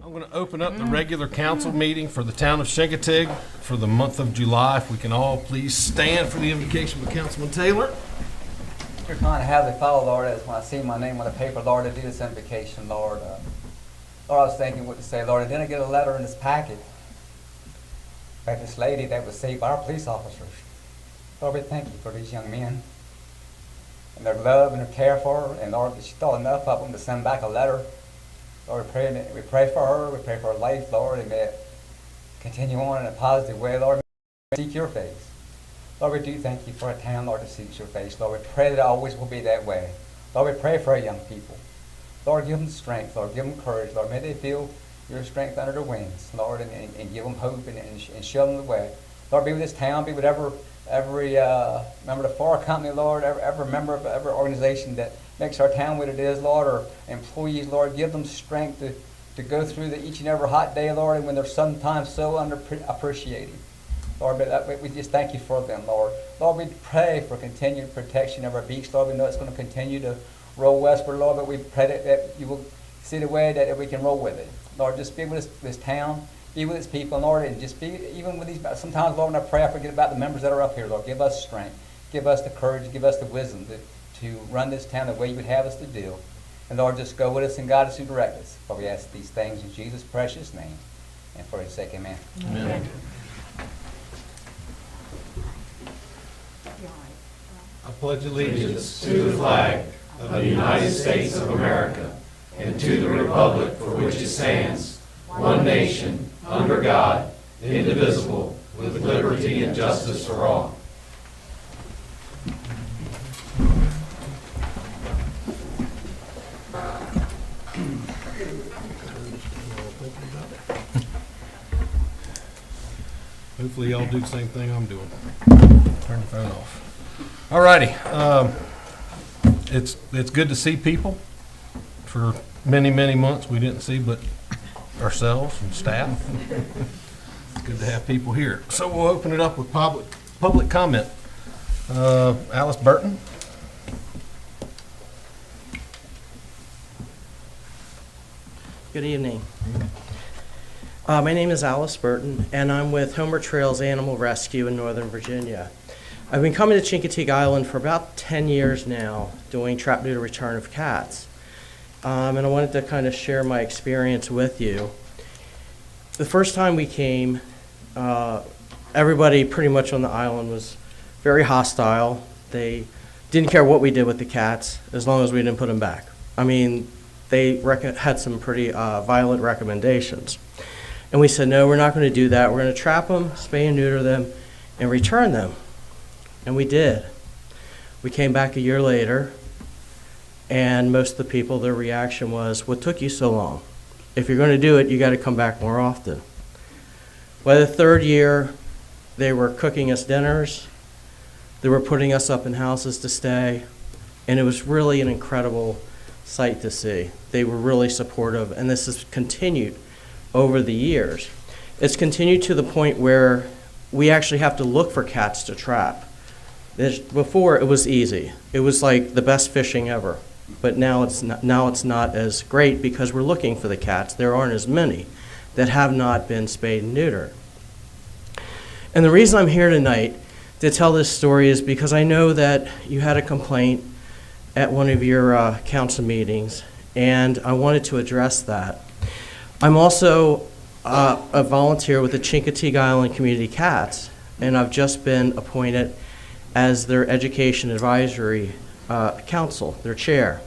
I'm going to open up the regular council meeting for the town of Chincoteague for the month of July. If we can all please stand for the invocation of Councilman Taylor. Your kind of Heavenly Father, Lord, as when I see my name on the paper, Lord, to do this invocation, Lord. Lord, I was thinking what to say, Lord, and then I get a letter in this packet by this lady that was saved by our police officers. Lord, we thank you for these young men and their love and their care for her, and Lord, she thought enough of them to send back a letter. Lord, we pray for her, we pray for her life, Lord, and may it continue on in a positive way, Lord. May seek your face. Lord, we do thank you for a town, Lord, that seeks your face. Lord, we pray that it always will be that way. Lord, we pray for our young people. Lord, give them strength, Lord, give them courage, Lord. May they feel your strength under their wings, Lord, and give them hope and show them the way. Lord, be with this town, be with every member of the FAR company, Lord, every member of every organization that makes our town what it is, Lord, or employees, Lord. Give them strength to go through each and every hot day, Lord, and when they're sometimes so underappreciated. Lord, but we just thank you for them, Lord. Lord, we pray for continued protection of our beach, Lord. We know it's going to continue to roll westward, Lord, but we pray that you will see the way that we can roll with it. Lord, just be with this town, be with its people, Lord, and just be even with these. Sometimes, Lord, when I pray, I forget about the members that are up here, Lord. Give us strength, give us the courage, give us the wisdom to run this town the way you would have us to do. And Lord, just go with us and guide us and direct us. For we ask these things in Jesus' precious name. And for his sake, amen. Amen. I pledge allegiance to the flag of the United States of America and to the republic for which it stands, one nation, under God, indivisible, with liberty and justice for all. Hopefully y'all do the same thing I'm doing. Turn the phone off. All righty. It's good to see people. For many, many months we didn't see but ourselves and staff. It's good to have people here. So we'll open it up with public comment. Alice Burton. Good evening. My name is Alice Burton, and I'm with Homer Trails Animal Rescue in Northern Virginia. I've been coming to Chincoteague Island for about 10 years now, doing trap, neuter, return of cats. And I wanted to kind of share my experience with you. The first time we came, everybody pretty much on the island was very hostile. They didn't care what we did with the cats, as long as we didn't put them back. I mean, they had some pretty violent recommendations. And we said, no, we're not going to do that. We're going to trap them, spay and neuter them, and return them. And we did. We came back a year later, and most of the people, their reaction was, what took you so long? If you're going to do it, you got to come back more often. By the third year, they were cooking us dinners. They were putting us up in houses to stay. And it was really an incredible sight to see. They were really supportive, and this has continued over the years. It's continued to the point where we actually have to look for cats to trap. Before, it was easy. It was like the best fishing ever. But now it's not as great because we're looking for the cats. There aren't as many that have not been spayed and neutered. And the reason I'm here tonight to tell this story is because I know that you had a complaint at one of your council meetings, and I wanted to address that. I'm also a volunteer with the Chincoteague Island Community Cats, and I've just been appointed as their Education Advisory Council, their chair.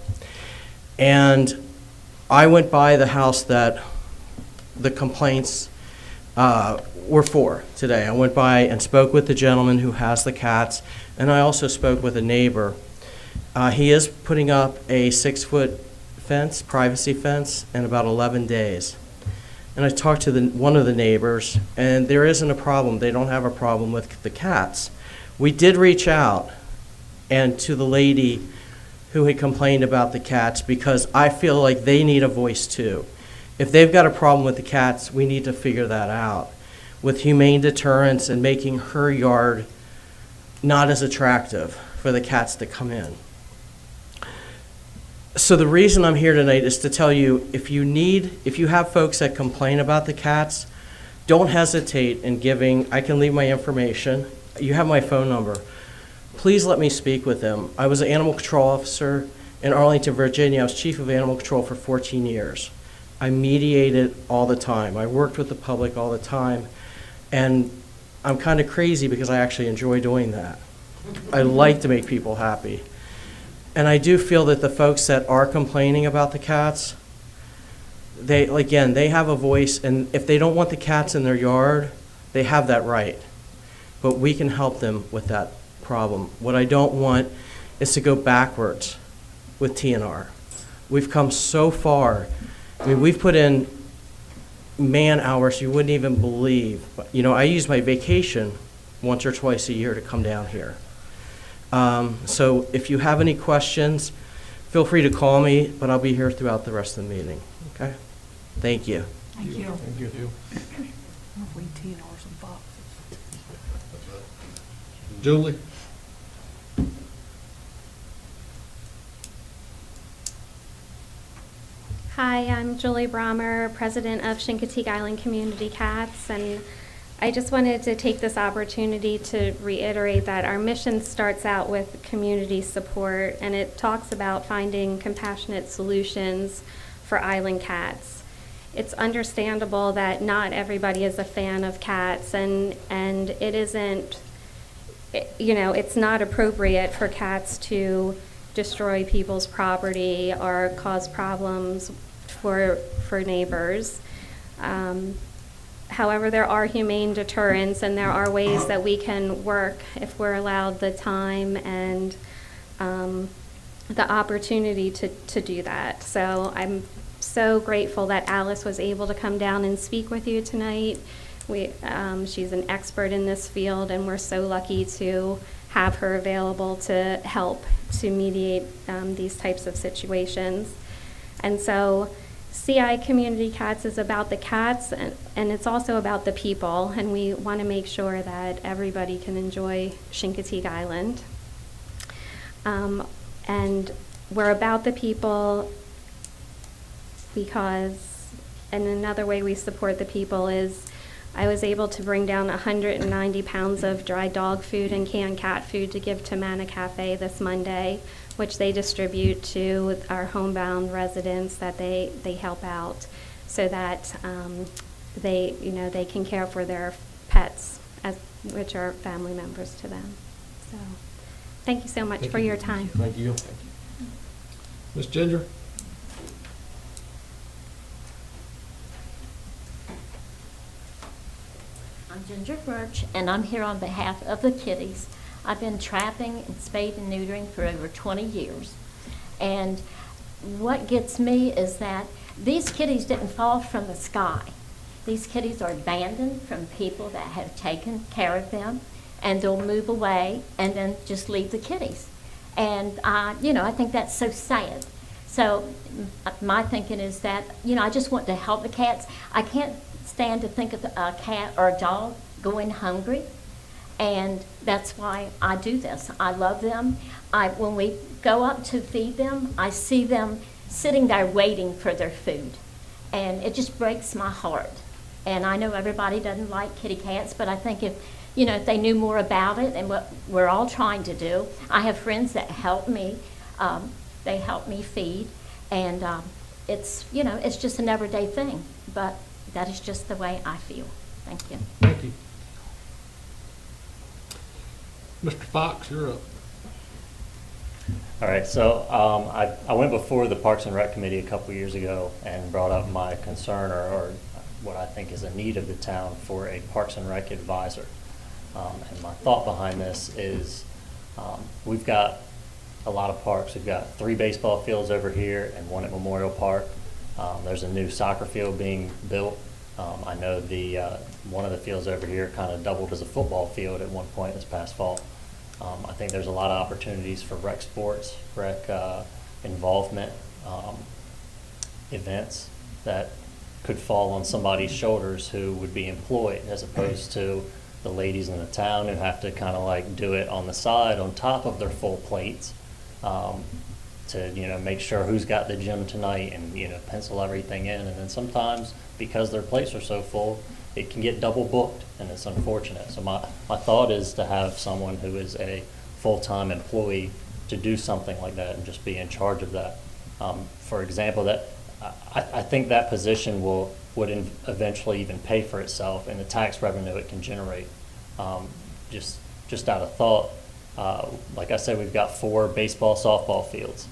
And I went by the house that the complaints were for today. I went by and spoke with the gentleman who has the cats, and I also spoke with a neighbor. He is putting up a 6-foot fence, privacy fence, in about 11 days. And I talked to one of the neighbors, and there isn't a problem. They don't have a problem with the cats. We did reach out and to the lady who had complained about the cats because I feel like they need a voice too. If they've got a problem with the cats, we need to figure that out with humane deterrence and making her yard not as attractive for the cats to come in. So the reason I'm here tonight is to tell you, if you have folks that complain about the cats, don't hesitate in giving, I can leave my information. You have my phone number. Please let me speak with them. I was an animal control officer in Arlington, Virginia. I was chief of animal control for 14 years. I mediated all the time. I worked with the public all the time. And I'm kind of crazy because I actually enjoy doing that. I like to make people happy. And I do feel that the folks that are complaining about the cats, they have a voice, and if they don't want the cats in their yard, they have that right. But we can help them with that problem. What I don't want is to go backwards with TNR. We've come so far. I mean, we've put in man hours you wouldn't even believe. You know, I use my vacation once or twice a year to come down here. So if you have any questions, feel free to call me, but I'll be here throughout the rest of the meeting. Okay? Thank you. Thank you. Thank you. We $10 and boxes. Julie? Hi, I'm Julie Brommer, president of Chincoteague Island Community Cats, and I just wanted to take this opportunity to reiterate that our mission starts out with community support, and it talks about finding compassionate solutions for island cats. It's understandable that not everybody is a fan of cats, and it isn't, you know, it's not appropriate for cats to destroy people's property or cause problems for neighbors. However, there are humane deterrents, and there are ways that we can work if we're allowed the time and the opportunity to do that. So I'm so grateful that Alice was able to come down and speak with you tonight. She's an expert in this field, and we're so lucky to have her available to help to mediate these types of situations. And so CI Community Cats is about the cats, and it's also about the people, and we want to make sure that everybody can enjoy Chincoteague Island. And we're about the people because, and another way we support the people is I was able to bring down 190 pounds of dry dog food and canned cat food to give to Mana Cafe this Monday, which they distribute to our homebound residents that they help out, so that they can care for their pets, which are family members to them. So, thank you so much for your time. Thank you. Ms. Ginger? I'm Ginger Birch, and I'm here on behalf of the kitties. I've been trapping and spaying and neutering for over 20 years. And what gets me is that these kitties didn't fall from the sky. These kitties are abandoned from people that have taken care of them, and they'll move away and then just leave the kitties. And I think that's so sad. So my thinking is that, I just want to help the cats. I can't stand to think of a cat or a dog going hungry, and that's why I do this. I love them. When we go up to feed them, I see them sitting there waiting for their food, and it just breaks my heart. And I know everybody doesn't like kitty cats, but I think if they knew more about it and what we're all trying to do. I have friends that help me. They help me feed, and it's just an everyday thing, but that is just the way I feel. Thank you. Thank you. Mr. Fox, you're up. All right, so I went before the Parks and Rec Committee a couple years ago and brought up my concern or what I think is a need of the town for a Parks and Rec advisor. And my thought behind this is we've got a lot of parks. We've got 3 baseball fields over here and 1 at Memorial Park. There's a new soccer field being built. I know one of the fields over here kind of doubled as a football field at one point this past fall. I think there's a lot of opportunities for rec sports, rec involvement, events that could fall on somebody's shoulders who would be employed, as opposed to the ladies in the town who have to kind of like do it on the side on top of their full plates to make sure who's got the gym tonight and, pencil everything in. And then sometimes, because their plates are so full, it can get double booked, and it's unfortunate. So my thought is to have someone who is a full-time employee to do something like that and just be in charge of that. For example, that I think that position would eventually even pay for itself in the tax revenue it can generate. Just out of thought, like I said, we've got 4 baseball, softball fields.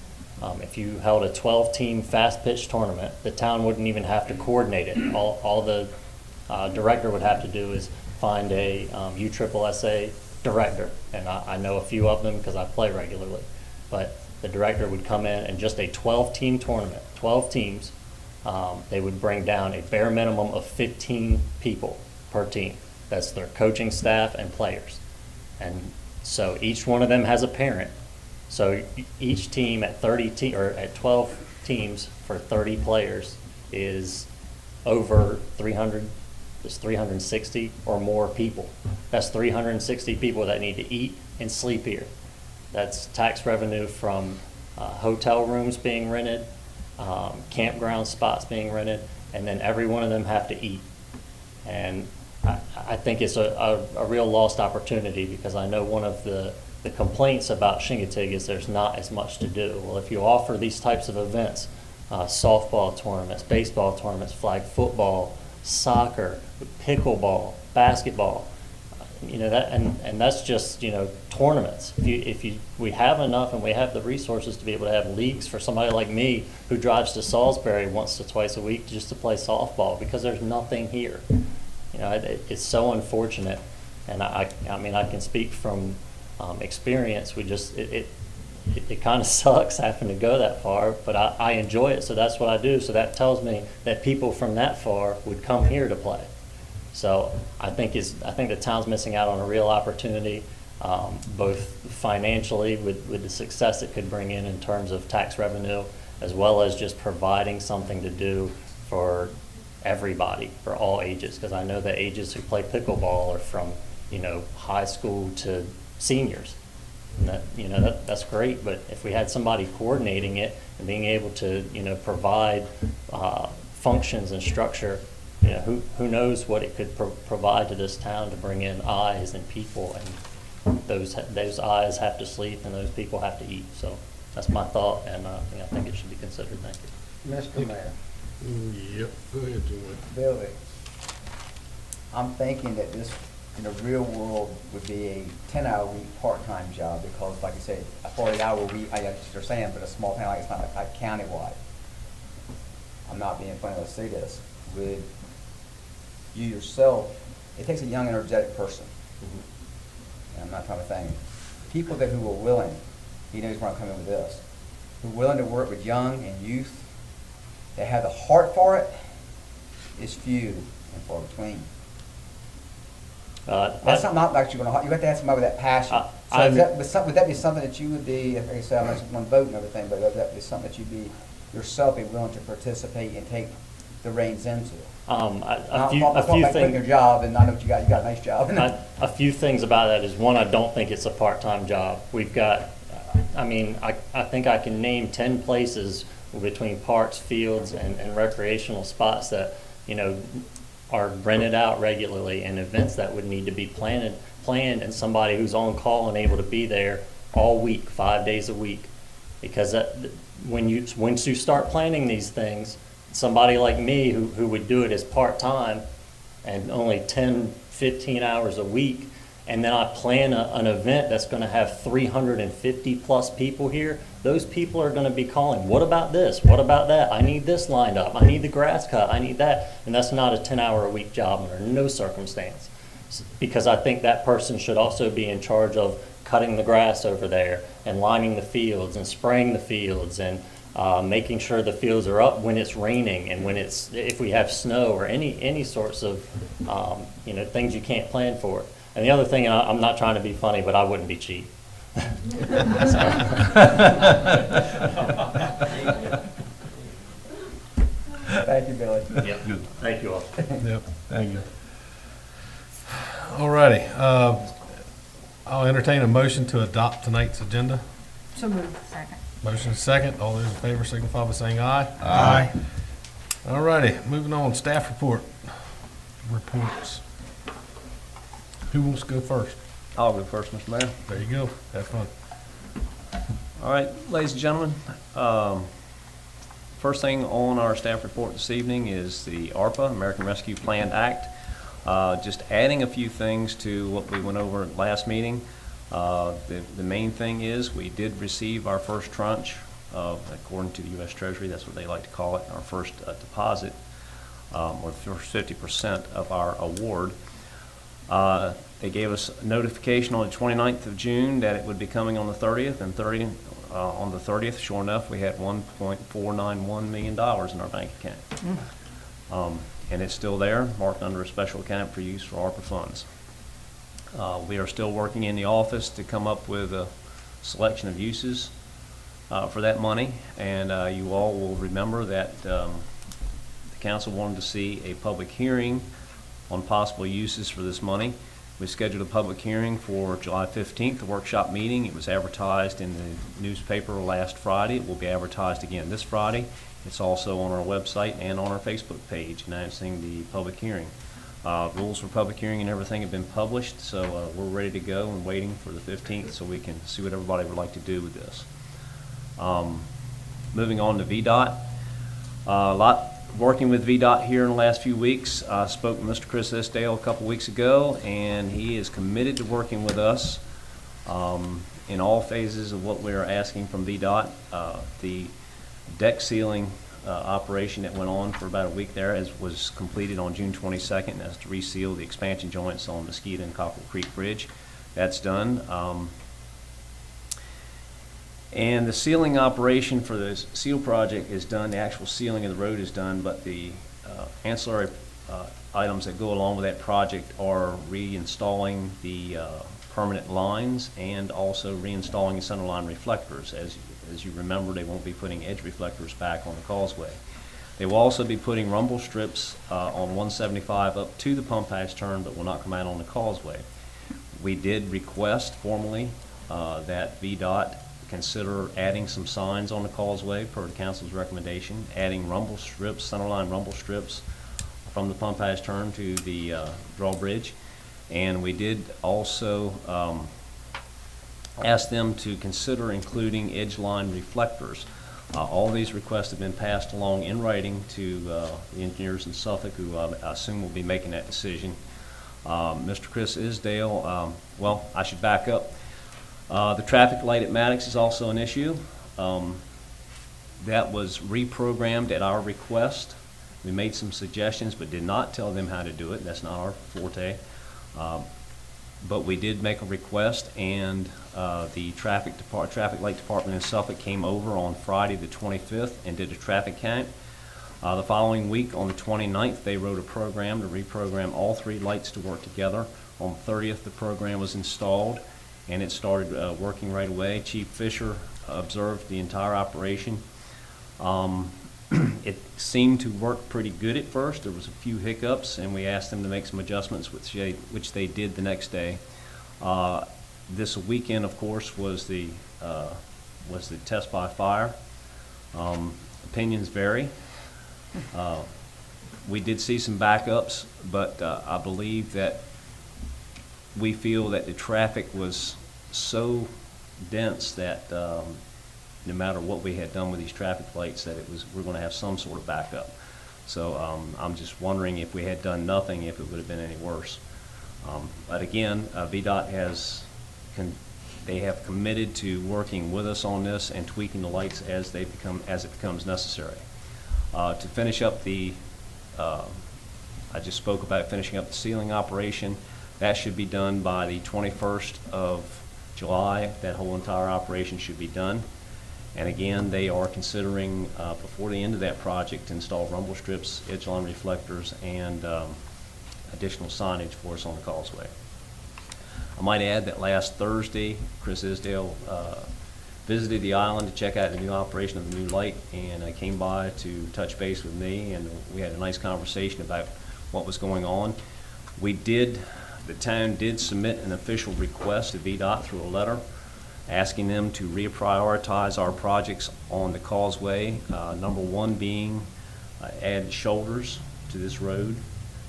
If you held a 12-team fast pitch tournament, the town wouldn't even have to coordinate it. All the director would have to do is find a USSSA director, and I know a few of them because I play regularly. But the director would come in and just a 12-team tournament, 12 teams, they would bring down a bare minimum of 15 people per team. That's their coaching staff and players. And so each one of them has a parent. So each team at 12 teams for 30 players is over 300. There's 360 or more people. That's 360 people that need to eat and sleep here. That's tax revenue from hotel rooms being rented, campground spots being rented, and then every one of them have to eat. And I think it's a real lost opportunity, because I know one of the complaints about Chincoteague is there's not as much to do. Well, if you offer these types of events, softball tournaments, baseball tournaments, flag football, soccer, pickleball, basketball, and that's just tournaments. If we have enough and we have the resources to be able to have leagues for somebody like me who drives to Salisbury once to twice a week just to play softball, because there's nothing here. It's so unfortunate, and I mean I can speak from experience. It kind of sucks having to go that far, but I enjoy it, so that's what I do. So that tells me that people from that far would come here to play. So I think the town's missing out on a real opportunity, both financially with the success it could bring in terms of tax revenue, as well as just providing something to do for everybody, for all ages. Because I know the ages who play pickleball are from high school to seniors. And that's great, but if we had somebody coordinating it and being able to provide functions and structure, who knows what it could provide to this town to bring in eyes and people, and those eyes have to sleep and those people have to eat. So that's my thought, and I think it should be considered. Thank you. Mr. Mayor. Yep, go ahead, Julie. Billy, I'm thinking that this, in the real world, would be a 10-hour-week part-time job, because, like you said, a 40-hour week, I guess you're saying, but a small town, like it's not like countywide. I'm not being funny, let's say this. With you yourself, it takes a young, energetic person. And I'm not trying to think. People who are willing, he knows where I'm coming with this, who are willing to work with young and youth, that have the heart for it, is few and far between. That's not like you're going to. You have to have somebody with that passion. Would that be something that you would be? Like I said, I'm not one vote and everything, but would that be something that you'd be yourself be willing to participate and take the reins into? A few things. Your job, and I know you got a nice job. A few things about that is, one, I don't think it's a part-time job. We've got. I think I can name 10 places between parks, fields, and recreational spots that are rented out regularly, and events that would need to be planned, and somebody who's on call and able to be there all week, 5 days a week. Because once you start planning these things, somebody like me who would do it as part-time and only 10, 15 hours a week, and then I plan an event that's going to have 350 plus people here, those people are going to be calling, what about this? What about that? I need this lined up. I need the grass cut. I need that. And that's not a 10-hour-a-week job under no circumstance. Because I think that person should also be in charge of cutting the grass over there and lining the fields and spraying the fields and making sure the fields are up when it's raining and if we have snow or any sorts of things you can't plan for. And the other thing, and I'm not trying to be funny, but I wouldn't be cheap. Thank you, Billy. Yep. Good. Thank you all. Yep, thank you. All righty. I'll entertain a motion to adopt tonight's agenda. So moved. Second. Motion is second. All those in favor signify by saying aye. Aye. All righty, moving on, staff reports. Who wants to go first? I'll go first, Mr. Mayor. There you go. Have fun. All right, ladies and gentlemen, first thing on our staff report this evening is the ARPA, American Rescue Plan Act. Just adding a few things to what we went over at last meeting. The main thing is we did receive our first tranche of, according to the U.S. Treasury, that's what they like to call it, our first deposit, or the first 50% of our award. They gave us notification on the 29th of June that it would be coming on the 30th, and on the 30th, sure enough, we had $1.491 million in our bank account. And it's still there, marked under a special account for use for ARPA funds. We are still working in the office to come up with a selection of uses for that money, and you all will remember that the council wanted to see a public hearing on possible uses for this money. We scheduled a public hearing for July 15th, a workshop meeting. It was advertised in the newspaper last Friday. It will be advertised again this Friday. It's also on our website and on our Facebook page announcing the public hearing. Rules for public hearing and everything have been published, so we're ready to go and waiting for the 15th so we can see what everybody would like to do with this. Moving on to VDOT. A lot working with VDOT here in the last few weeks. I spoke with Mr. Chris Isdale a couple weeks ago, and he is committed to working with us in all phases of what we're asking from VDOT. The deck sealing operation that went on for about a week there was completed on June 22nd. That's to reseal the expansion joints on Mosquito and Cockrell Creek Bridge. That's done. And the sealing operation for the seal project is done. The actual sealing of the road is done, but the ancillary items that go along with that project are reinstalling the permanent lines and also reinstalling the centerline reflectors. As you remember, they won't be putting edge reflectors back on the causeway. They will also be putting rumble strips on 175 up to the pump patch turn, but will not come out on the causeway. We did request formally that VDOT consider adding some signs on the causeway per the council's recommendation, adding rumble strips, centerline rumble strips from the pump patch turn to the drawbridge. And we did also ask them to consider including edge line reflectors. All these requests have been passed along in writing to the engineers in Suffolk, who I assume will be making that decision. Mr. Chris Isdale, well, I should back up. The traffic light at Maddox is also an issue. That was reprogrammed at our request. We made some suggestions but did not tell them how to do it. That's not our forte. But we did make a request, and the traffic light department in Suffolk came over on Friday the 25th and did a traffic count. The following week, on the 29th, they wrote a program to reprogram all three lights to work together. On the 30th, the program was installed, and it started working right away. Chief Fisher observed the entire operation. It seemed to work pretty good at first. There was a few hiccups, and we asked them to make some adjustments, which they did the next day. This weekend, of course, was the test by fire. Opinions vary. We did see some backups, but I believe that we feel that the traffic was so dense that no matter what we had done with these traffic lights, that we're going to have some sort of backup. So I'm just wondering if we had done nothing, if it would have been any worse. But again, VDOT have committed to working with us on this and tweaking the lights as it becomes necessary. To finish up I just spoke about finishing up the sealing operation. That should be done by the 21st of July. That whole entire operation should be done. And again, they are considering before the end of that project to install rumble strips, edge line reflectors, and additional signage for us on the causeway. I might add that last Thursday, Chris Isdale visited the island to check out the new operation of the new light, and came by to touch base with me, and we had a nice conversation about what was going on. The town did submit an official request to VDOT through a letter asking them to reprioritize our projects on the causeway. Number one being add shoulders to this road.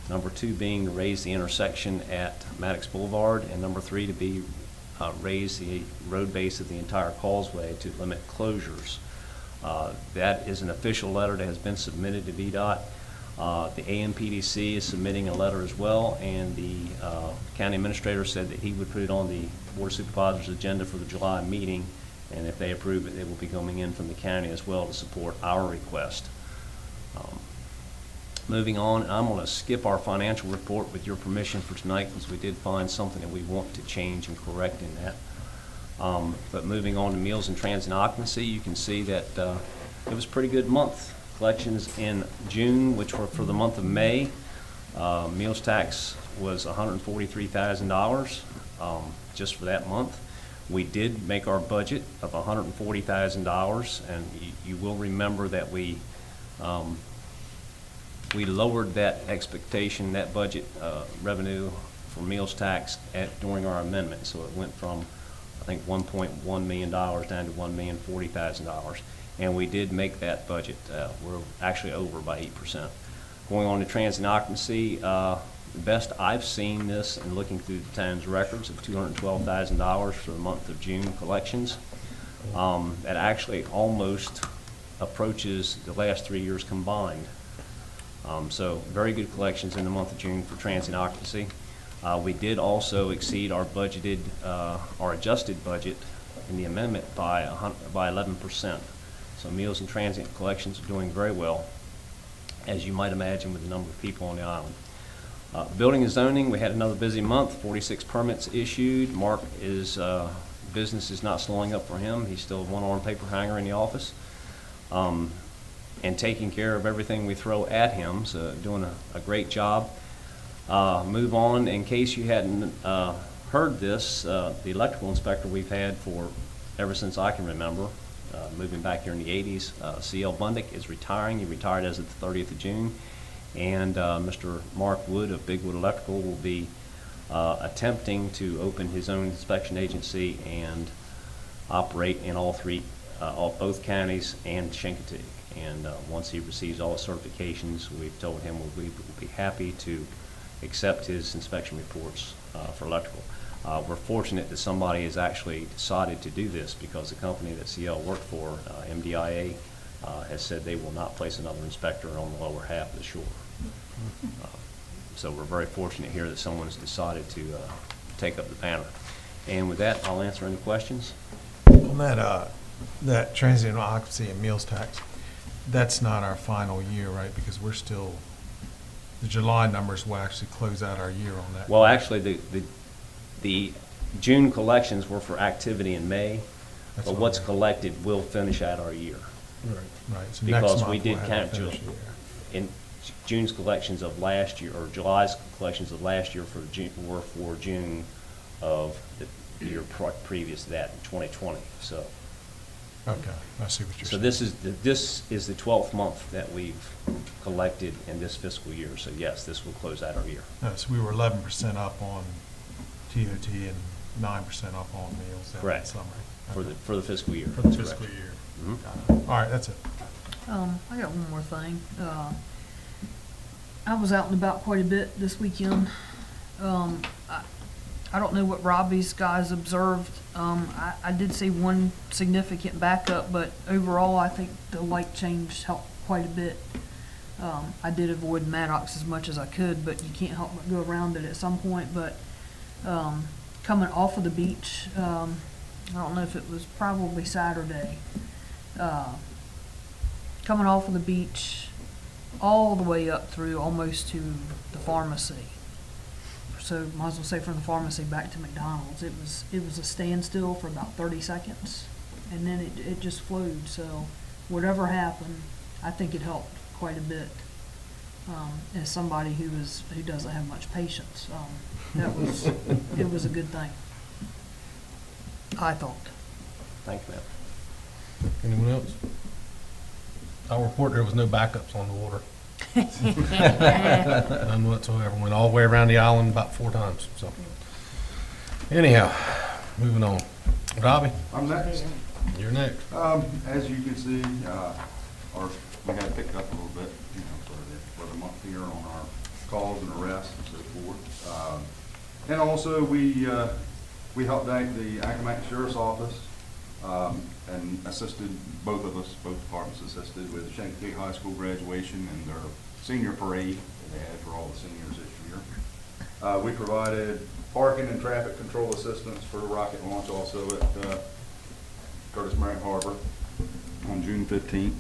Number two being to raise the intersection at Maddox Boulevard. And number three to be raise the road base of the entire causeway to limit closures. That is an official letter that has been submitted to VDOT. The AMPDC is submitting a letter as well, and the county administrator said that he would put it on the Board of Supervisors agenda for the July meeting, and if they approve it, it will be coming in from the county as well to support our request. Moving on, I'm going to skip our financial report with your permission for tonight, because we did find something that we want to change and correct in that. But moving on to meals and transit occupancy, you can see that it was a pretty good month. Collections in June, which were for the month of May, meals tax was $143,000 just for that month. We did make our budget of $140,000, and you will remember that we lowered that expectation, that budget revenue for meals tax during our amendment. So it went from, I think, $1.1 million down to $1,040,000. And we did make that budget. We're actually over by 8%. Going on to transit occupancy, the best I've seen this in looking through the town's records of $212,000 for the month of June collections. That actually almost approaches the last 3 years combined. So very good collections in the month of June for transit occupancy. We did also exceed our budgeted, our adjusted budget in the amendment by 11%. So meals and transit collections are doing very well, as you might imagine with the number of people on the island. Building and zoning, we had another busy month, 46 permits issued. Mark is, business is not slowing up for him. He's still a one-armed paper hanger in the office. And taking care of everything we throw at him, so doing a great job. Move on, in case you hadn't heard this, the electrical inspector we've had for ever since I can remember, moving back here in the 80s, C.L. Bundick is retiring. He retired as of the 30th of June. And Mr. Mark Wood of Big Wood Electrical will be attempting to open his own inspection agency and operate in all three, both counties and Chincoteague. And once he receives all his certifications, we've told him we will be happy to accept his inspection reports for electrical. We're fortunate that somebody has actually decided to do this, because the company that CL worked for, MDIA, has said they will not place another inspector on the lower half of the shore. So we're very fortunate here that someone's decided to take up the banner. And with that, I'll answer any questions. On that transient occupancy and meals tax, that's not our final year, right? Because we're still, the July numbers will actually close out our year on that. Well, actually, the June collections were for activity in May, That's but all what's right. collected will finish out our year. Right. So Because next we month did we'll have count to finish the year. in June's collections of last year, or July's collections of last year for June, were for June of the year previous to that, in 2020. So, Okay, I see what you're so saying. this is the 12th month that we've collected in this fiscal year. So yes, this will close out our year. So we were 11% up on TOT and 9% up on meals. That Correct. Summary. For the fiscal year. For the That's fiscal correct. year. Mhm. Got it. All right, that's it. I got one more thing. I was out and about quite a bit this weekend. I don't know what Robbie's guys observed. I did see one significant backup, but overall I think the light change helped quite a bit. I did avoid Maddox as much as I could, but you can't help but go around it at some point. But coming off of the beach, I don't know if it was probably Saturday, coming off of the beach all the way up through almost to the pharmacy. So might as well say from the pharmacy back to McDonald's. It was a standstill for about 30 seconds, and then it just flowed. So whatever happened, I think it helped quite a bit. As somebody who doesn't have much patience, it was a good thing, I thought. Thank you, ma'am. Anyone else? I'll report there was no backups on the water. None whatsoever. Went all the way around the island about 4 times. So, anyhow, moving on. Robbie, I'm next. you're next. As you can see, we got picked up a little bit, for the month here on our calls and arrests and so forth. And also, we helped out the Accomack Sheriff's Office, and assisted, both departments assisted with Chincoteague High School graduation and their senior parade that they had for all the seniors this year. We provided parking and traffic control assistance for rocket launch also at Curtis Marriott Harbor on June 15th.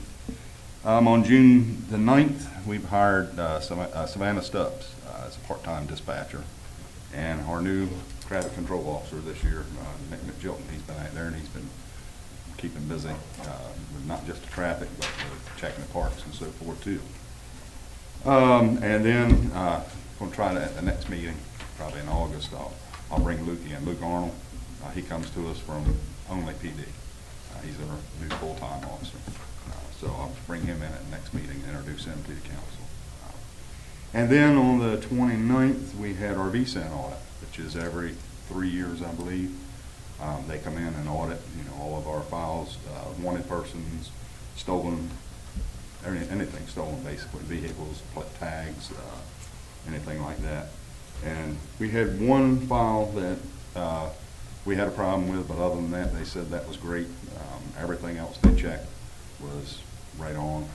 On June the 9th, we've hired Savannah Stubbs as a part-time dispatcher, and our new traffic control officer this year, Nick McJilton. He's been out there and he's been keeping busy with not just the traffic, but with checking the parks and so forth too. And then going to try to, at the next meeting, probably in August, I'll bring Luke in, Luke Arnold. He comes to us from Only PD. He's our new full-time officer. So I'll bring him in at the next meeting and introduce him to the council. And then on the 29th, we had our VSAN audit, which is every 3 years, I believe. They come in and audit, all of our files, wanted persons, stolen, anything stolen, basically, vehicles, tags, anything like that. And we had one file that we had a problem with, but other than that, they said that was great. Everything else they checked was right on,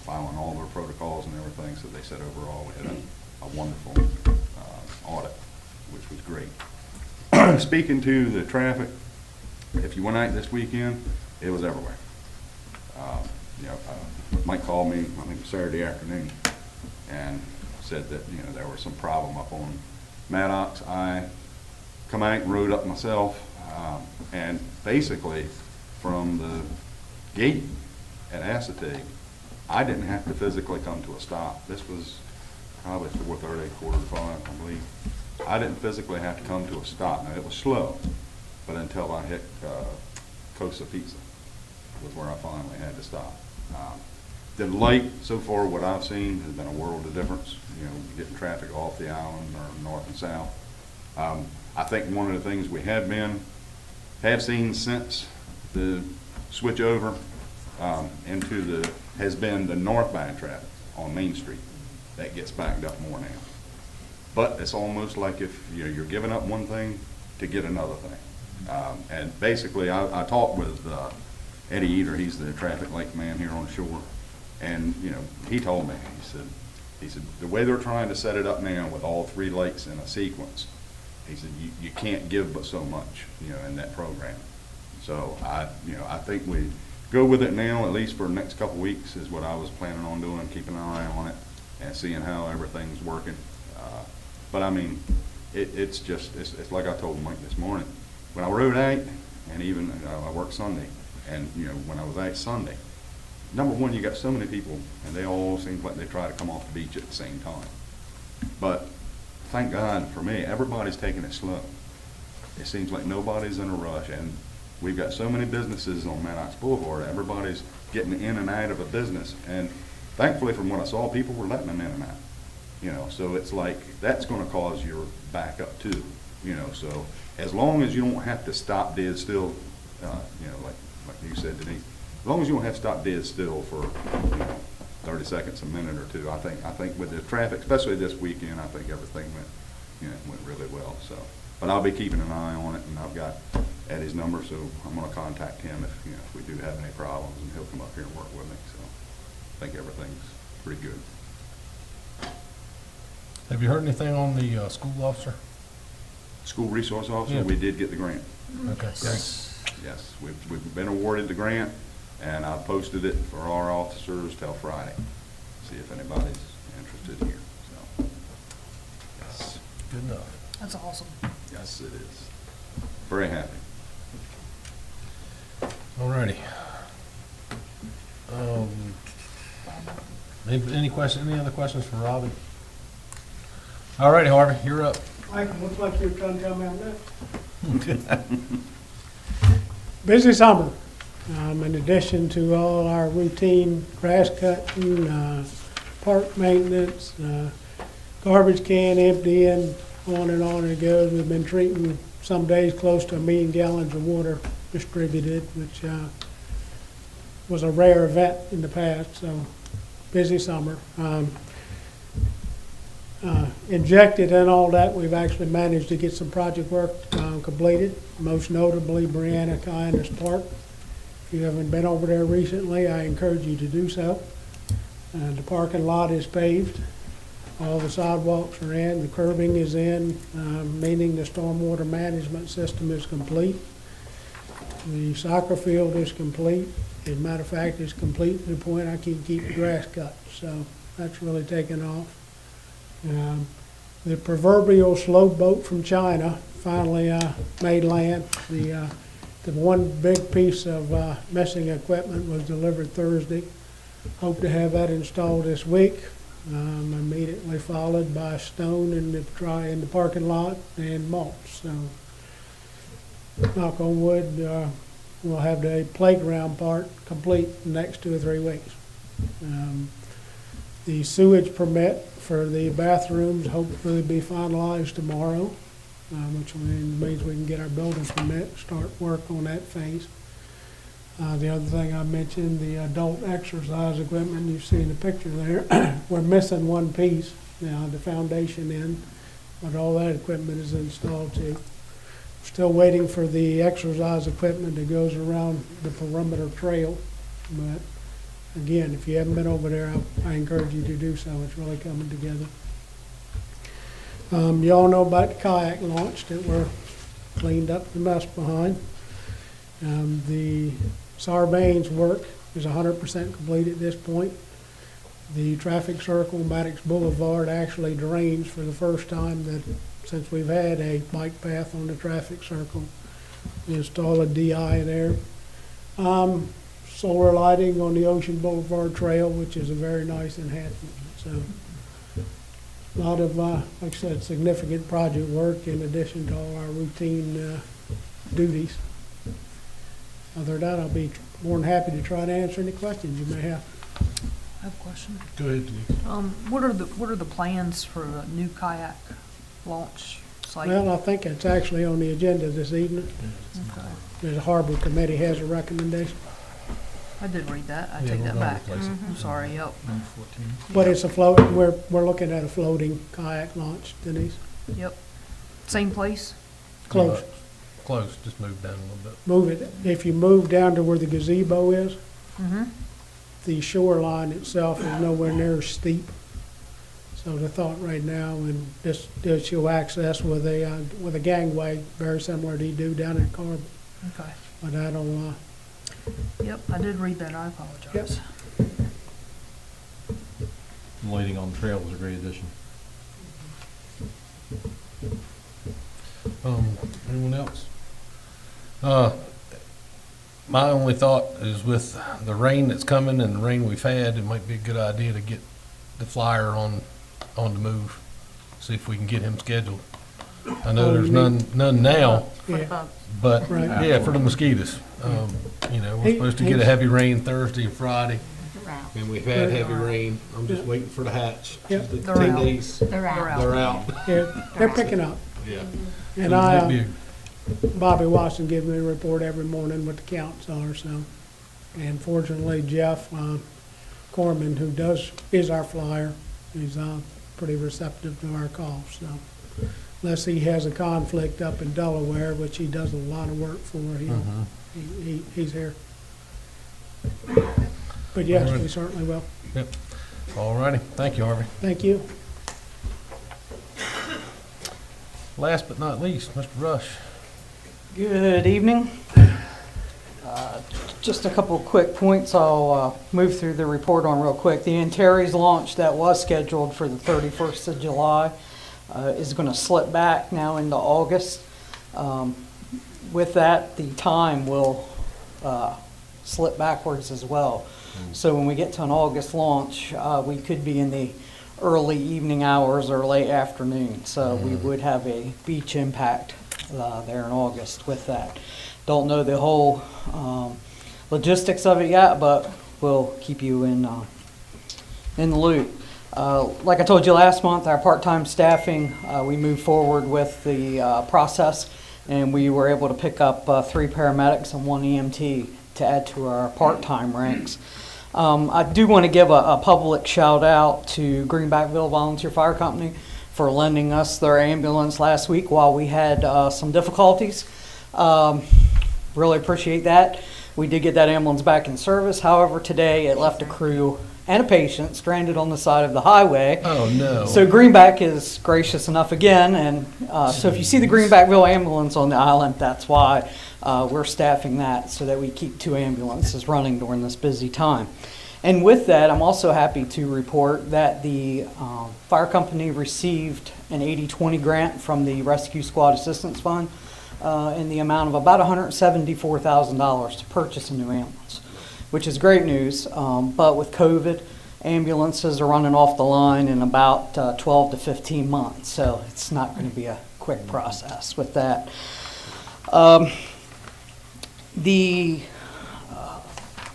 following all their protocols and everything, so they said overall we had a wonderful audit, which was great. Speaking to the traffic, if you went out this weekend, it was everywhere. Mike called me, I think it was Saturday afternoon, and said that there was some problem up on Maddox. I come out and rode up myself, and basically from the gate at Assateague, I didn't have to physically come to a stop. This was probably 4:30, 4:45, I believe. I didn't physically have to come to a stop. Now, it was slow, but until I hit Cosa Pizza was where I finally had to stop. The light, so far, what I've seen has been a world of difference, getting traffic off the island or north and south. I think one of the things we have seen since the switch over has been the northbound traffic on Main Street that gets backed up more now. But it's almost like if you're giving up one thing to get another thing. And basically, I talked with Eddie Eater. He's the traffic light man here on the shore, and he told me, he said the way they're trying to set it up now with all three lights in a sequence, he said you can't give but so much in that program. So I think we go with it now, at least for the next couple weeks, is what I was planning on doing, keeping an eye on it and seeing how everything's working. But I mean, it's like I told Mike this morning. When I rode out, and even I worked Sunday, and when I was out Sunday, number one, you got so many people, and they all seem like they try to come off the beach at the same time. But thank God for me, everybody's taking it slow. It seems like nobody's in a rush, and we've got so many businesses on Maddox Boulevard. Everybody's getting in and out of a business, and thankfully, from what I saw, people were letting them in and out. So it's like that's going to cause your backup too. So as long as you don't have to stop dead still, like you said, Denise, as long as you don't have to stop dead still for 30 seconds, a minute or two, I think with the traffic, especially this weekend, I think everything went really well. So, but I'll be keeping an eye on it, and I've got Eddie's number, so I'm going to contact him if we do have any problems, and he'll come up here and work with me. So I think everything's pretty good. Have you heard anything on the school officer? School resource officer, Yeah. we did get the grant. Okay, thanks. Yes, we've been awarded the grant, and I posted it for our officers till Friday. See if anybody's interested here. So, yes, Good enough. That's awesome. yes, it is. Very happy. Alrighty. Any other questions for Robbie? Alrighty, Harvey, you're up. Michael, looks like you're trying to tell me I'm next. Busy summer. In addition to all our routine grass cutting, park maintenance, garbage can emptying, on and it goes. We've been treating some days close to 1 million gallons of water distributed, which was a rare event in the past, so busy summer. Injected in all that, we've actually managed to get some project work completed, most notably Brianna Kindness Park. If you haven't been over there recently, I encourage you to do so. The parking lot is paved. All the sidewalks are in, the curbing is in, meaning the stormwater management system is complete. The soccer field is complete. As a matter of fact, it's complete to the point I can keep the grass cut, so that's really taken off. The proverbial slow boat from China finally made land. The one big piece of missing equipment was delivered Thursday. Hope to have that installed this week. Immediately followed by stone in the parking lot and mulch. So, knock on wood, we'll have the playground part complete in the next 2 or 3 weeks. The sewage permit for the bathrooms hopefully be finalized tomorrow, which means we can get our building permit, start work on that phase. The other thing I mentioned, the adult exercise equipment, you see in the picture there, we're missing one piece now, the foundation end, but all that equipment is installed too. Still waiting for the exercise equipment that goes around the perimeter trail, but again, if you haven't been over there, I encourage you to do so. It's really coming together. You all know about the kayak launch that we're cleaned up the mess behind. The Sarbanes work is 100% complete at this point. The traffic circle, Maddox Boulevard, actually drains for the first time since we've had a bike path on the traffic circle. We installed a DI there. Solar lighting on the Ocean Boulevard Trail, which is a very nice enhancement. So a lot of, like I said, significant project work in addition to all our routine duties. Other than that, I'll be more than happy to try to answer any questions you may have. I have a question. Go ahead, Denise. What are the plans for the new kayak launch site? Well, I think it's actually on the agenda this evening. Okay. The Harbor Committee has a recommendation. I did read that. I Yeah, take we're that gonna back. replace it. I'm sorry, yep. But it's a float, we're looking at a floating kayak launch, Denise. Yep. Same place? Close. Close, just move down a little bit. Move it, if you move down to where the gazebo is, Mm-hmm. the shoreline itself is nowhere near as steep. So the thought right now, and this you'll access with a gangway, very similar to you do down in Corbin. Okay. But I don't, Yep, I did read that. I apologize. Lighting on the trail was a great addition. Anyone else? My only thought is with the rain that's coming and the rain we've had, it might be a good idea to get the flyer on the move. See if we can get him scheduled. I know there's none now, yeah, but Right. yeah, for the mosquitoes. We're supposed to get a heavy rain Thursday and Friday, and we've had heavy rain. I'm just waiting for the hatch. Yep. The They're 10 out. days, They're out. they're out. they're picking up. Yeah. And So it'd be Bobby Watson gives me a report every morning what the counts are, so. And fortunately, Jeff Corman, who is our flyer, he's pretty receptive to our calls, so. Unless he has a conflict up in Delaware, which he does a lot of work for, he's here. But yes, All right. we certainly will. All righty. Thank you, Harvey. Thank you. Last but not least, Mr. Rush. Good evening. Just a couple of quick points I'll move through the report on real quick. The Antares launch that was scheduled for the 31st of July is going to slip back now into August. With that, the time will slip backwards as well. So when we get to an August launch, we could be in the early evening hours or late afternoon. So we would have a beach impact there in August with that. Don't know the whole logistics of it yet, but we'll keep you in the loop. Like I told you last month, our part-time staffing, we moved forward with the process and we were able to pick up 3 paramedics and 1 EMT to add to our part-time ranks. I do want to give a public shout out to Greenbackville Volunteer Fire Company for lending us their ambulance last week while we had some difficulties. Really appreciate that. We did get that ambulance back in service. However, today it left a crew and a patient stranded on the side of the highway. Oh, no. So Greenback is gracious enough again, and so if you see the Greenbackville ambulance on the island, that's why we're staffing that, so that we keep 2 ambulances running during this busy time. And with that, I'm also happy to report that the fire company received an 80/20 grant from the Rescue Squad Assistance Fund in the amount of about $174,000 to purchase a new ambulance, which is great news. But with COVID, ambulances are running off the line in about 12 to 15 months, so it's not going to be a quick process with that. The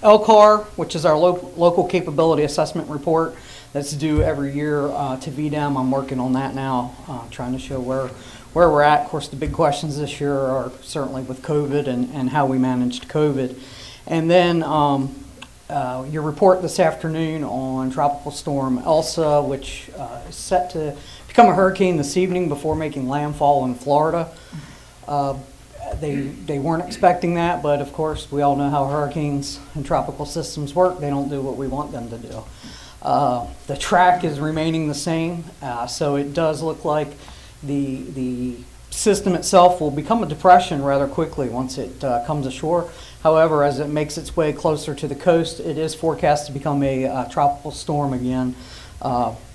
LCAR, which is our local capability assessment report, that's due every year to VDEM. I'm working on that now, trying to show where we're at. Of course, the big questions this year are certainly with COVID and how we managed COVID. And then your report this afternoon on Tropical Storm Elsa, which is set to become a hurricane this evening before making landfall in Florida. They weren't expecting that, but of course we all know how hurricanes and tropical systems work. They don't do what we want them to do. The track is remaining the same, so it does look like the system itself will become a depression rather quickly once it comes ashore. However, as it makes its way closer to the coast, it is forecast to become a tropical storm again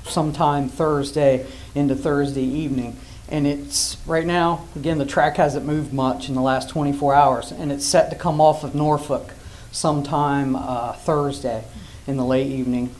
sometime Thursday into Thursday evening. And it's, right now, again, the track hasn't moved much in the last 24 hours, and it's set to come off of Norfolk sometime Thursday in the late evening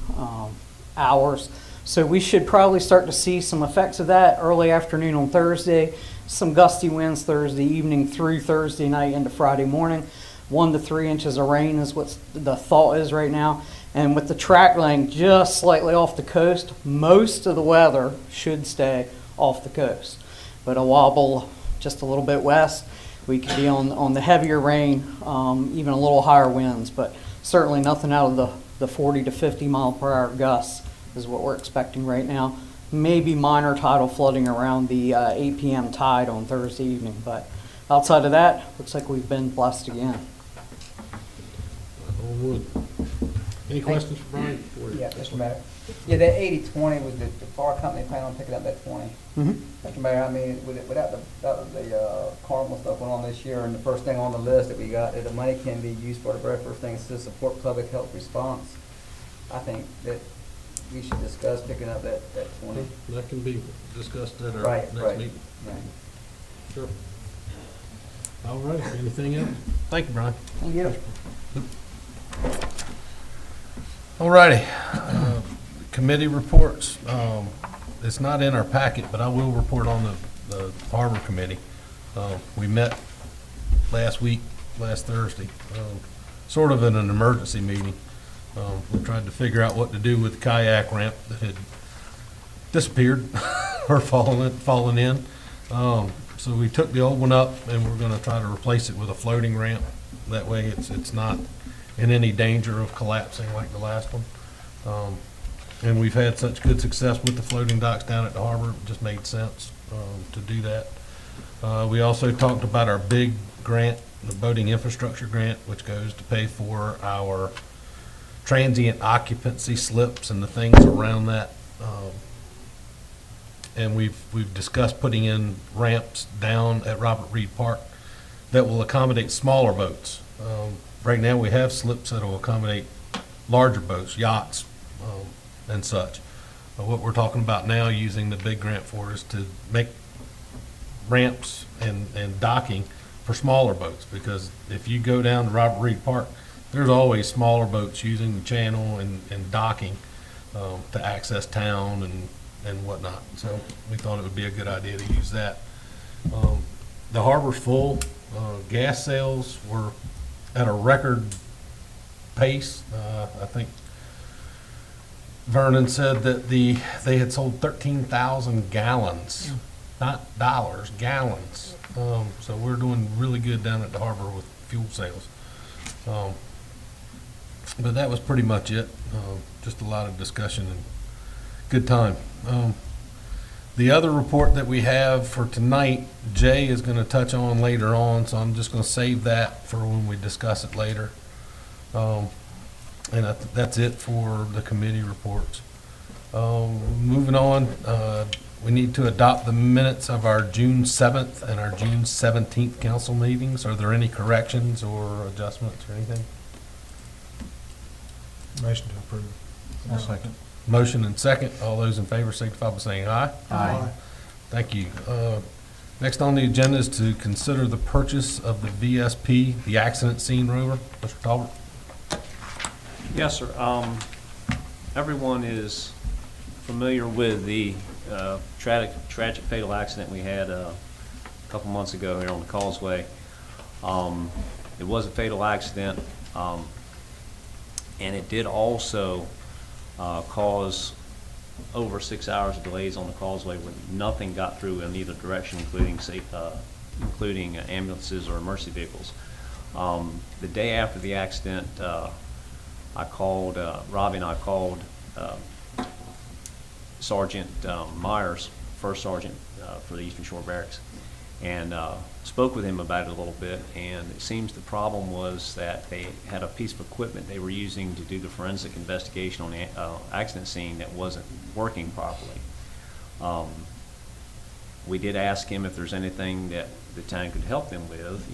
hours. So we should probably start to see some effects of that early afternoon on Thursday, some gusty winds Thursday evening through Thursday night into Friday morning. 1 to 3 inches of rain is what the thought is right now. And with the track laying just slightly off the coast, most of the weather should stay off the coast. But a wobble just a little bit west, we could be on the heavier rain, even a little higher winds, but certainly nothing out of the 40 to 50 mile per hour gusts is what we're expecting right now. Maybe minor tidal flooding around the 8 p.m. tide on Thursday evening, but outside of that, looks like we've been blessed again. Any questions for Brian? Yeah, Mr. Mayor. Yeah, that 80/20, was the fire company planning on picking up that 20? Mr. Mayor, I mean, without the Carnival stuff going on this year, and the first thing on the list that we got, that the money can be used for the very first thing is to support public health response. I think that we should discuss picking up that 20. That can be discussed at our Right, next right. meeting. Right. Sure. All right, anything else? Thank you, Brian. Thank you. All righty, committee reports. It's not in our packet, but I will report on the Harbor Committee. We met last Thursday, sort of in an emergency meeting. We tried to figure out what to do with the kayak ramp that had disappeared or fallen in. So we took the old one up, and we're going to try to replace it with a floating ramp. That way it's not in any danger of collapsing like the last one. And we've had such good success with the floating docks down at the harbor, it just made sense to do that. We also talked about our big grant, the boating infrastructure grant, which goes to pay for our transient occupancy slips and the things around that. And we've discussed putting in ramps down at Robert Reed Park that will accommodate smaller boats. Right now we have slips that will accommodate larger boats, yachts, and such. What we're talking about now using the big grant for is to make ramps and docking for smaller boats, because if you go down to Robert Reed Park, there's always smaller boats using the channel and docking to access town and whatnot. So we thought it would be a good idea to use that. The harbor's full. Gas sales were at a record pace. I think Vernon said that they had sold 13,000 gallons, not dollars, gallons So we're doing really good down at the harbor with fuel sales. But that was pretty much it. Just a lot of discussion and good time. The other report that we have for tonight, Jay is going to touch on later on, so I'm just going to save that for when we discuss it later. And that's it for the committee reports. Moving on, we need to adopt the minutes of our June 7th and our June 17th council meetings. Are there any corrections or adjustments or anything? Motion to approve. I'll second. Motion and second. All those in favor signify by saying aye. Aye. Thank you. Next on the agenda is to consider the purchase of the VSP, the accident scene rover. Mr. Talbot? Yes, sir. Everyone is familiar with the tragic fatal accident we had a couple months ago here on the Causeway. It was a fatal accident, and it did also cause over 6 hours of delays on the Causeway when nothing got through in either direction, including ambulances or emergency vehicles. The day after the accident, I called, Robbie and I called Sergeant Myers, First Sergeant for the Eastern Shore Barracks, and spoke with him about it a little bit. And it seems the problem was that they had a piece of equipment they were using to do the forensic investigation on the accident scene that wasn't working properly. We did ask him if there's anything that the town could help them with,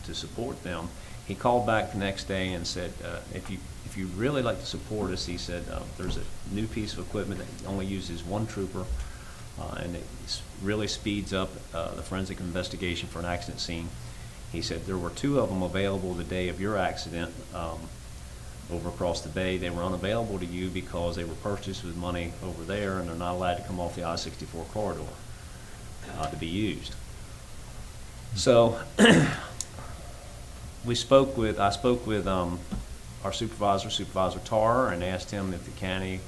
to support them. He called back the next day and said, if you'd really like to support us, he said, there's a new piece of equipment that only uses one trooper, and it really speeds up the forensic investigation for an accident scene. He said there were 2 of them available the day of your accident over across the bay. They were unavailable to you because they were purchased with money over there, and they're not allowed to come off the I-64 corridor to be used. So I spoke with our supervisor, Supervisor Tarr, and asked him if the county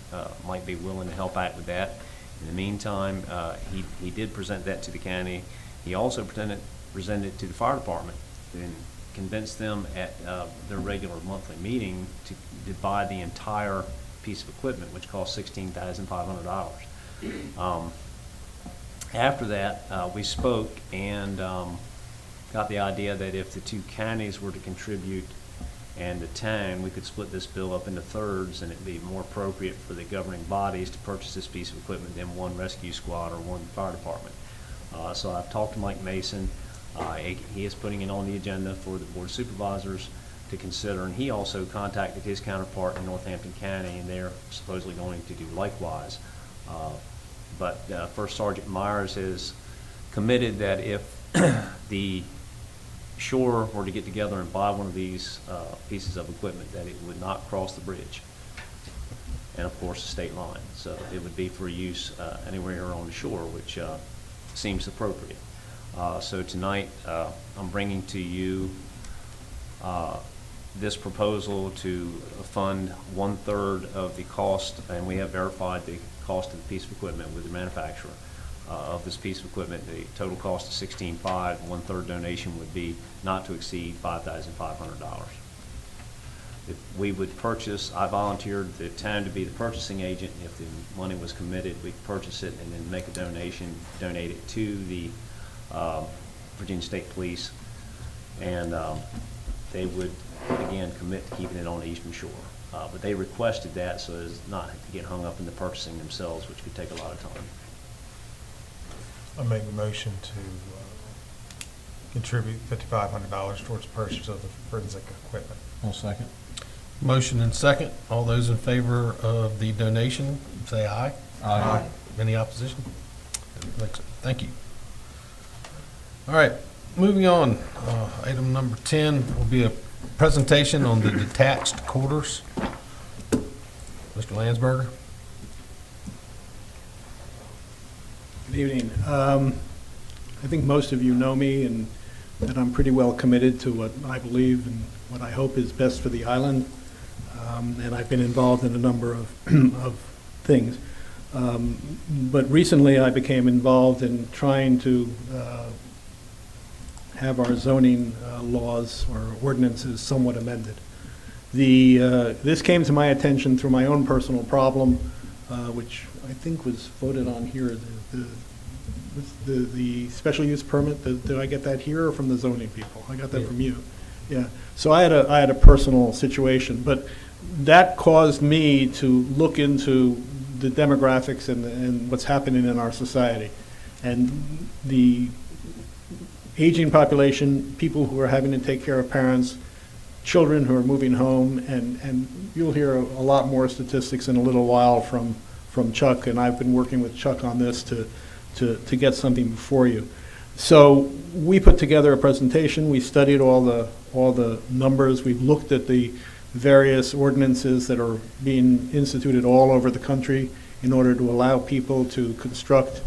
might be willing to help out with that. In the meantime, he did present that to the county. He also presented it to the fire department and convinced them at their regular monthly meeting to buy the entire piece of equipment, which cost $16,500. After that, we spoke and got the idea that if the 2 counties were to contribute and the town, we could split this bill up into thirds, and it'd be more appropriate for the governing bodies to purchase this piece of equipment than one rescue squad or one fire department. So I've talked to Mike Mason. He is putting it on the agenda for the Board of Supervisors to consider, and he also contacted his counterpart in Northampton County, and they're supposedly going to do likewise. But First Sergeant Myers has committed that if the Shore were to get together and buy one of these pieces of equipment, that it would not cross the bridge and of course the state line. So it would be for use anywhere on the shore, which seems appropriate. So tonight I'm bringing to you this proposal to fund 1/3 of the cost, and we have verified the cost of the piece of equipment with the manufacturer. Of this piece of equipment, the total cost is $16,500. 1/3 donation would be not to exceed $5,500. If we would purchase, I volunteered the town to be the purchasing agent. If the money was committed, we'd purchase it and then make a donation, donate it to the Virginia State Police, and they would again commit to keeping it on the Eastern Shore. But they requested that so as not to get hung up in the purchasing themselves, which could take a lot of time. I make a motion to contribute $5,500 towards purchase of the forensic equipment. I'll second. Motion and second. All those in favor of the donation, say aye. Aye. Any opposition? Thank you. All right, moving on. Item number 10 will be a presentation on the detached quarters. Mr. Landsberger. Good evening. I think most of you know me, and that I'm pretty well committed to what I believe and what I hope is best for the island. And I've been involved in a number of of things. But recently I became involved in trying to have our zoning laws or ordinances somewhat amended. This came to my attention through my own personal problem, which I think was voted on here, the special use permit. Did I get that here or from the zoning people? I got that from you. Yeah. So I had a personal situation, but that caused me to look into the demographics and what's happening in our society. And the aging population, people who are having to take care of parents, children who are moving home, and you'll hear a lot more statistics in a little while from Chuck, and I've been working with Chuck on this to get something before you. So we put together a presentation. We studied all the numbers. We've looked at the various ordinances that are being instituted all over the country in order to allow people to construct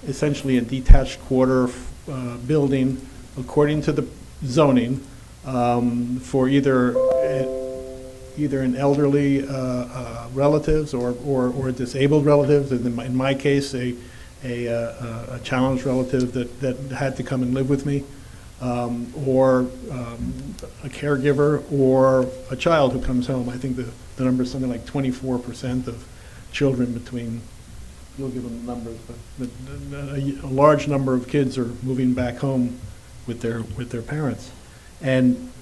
essentially a detached quarter building according to the zoning for either an elderly relatives or disabled relatives, and in my case a challenged relative that had to come and live with me, or a caregiver, or a child who comes home. I think the number is something like 24% of children between, you'll give them the numbers, but a large number of kids are moving back home with their parents. And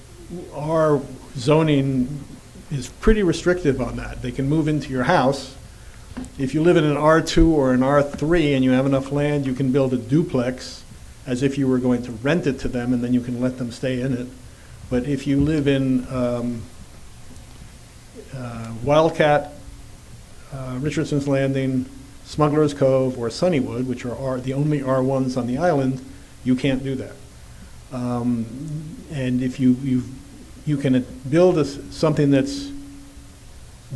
our zoning is pretty restrictive on that. They can move into your house. If you live in an R2 or an R3 and you have enough land, you can build a duplex as if you were going to rent it to them, and then you can let them stay in it. But if you live in Wildcat, Richardson's Landing, Smuggler's Cove, or Sunnywood, which are the only R1s on the island, you can't do that. And if you can build something that's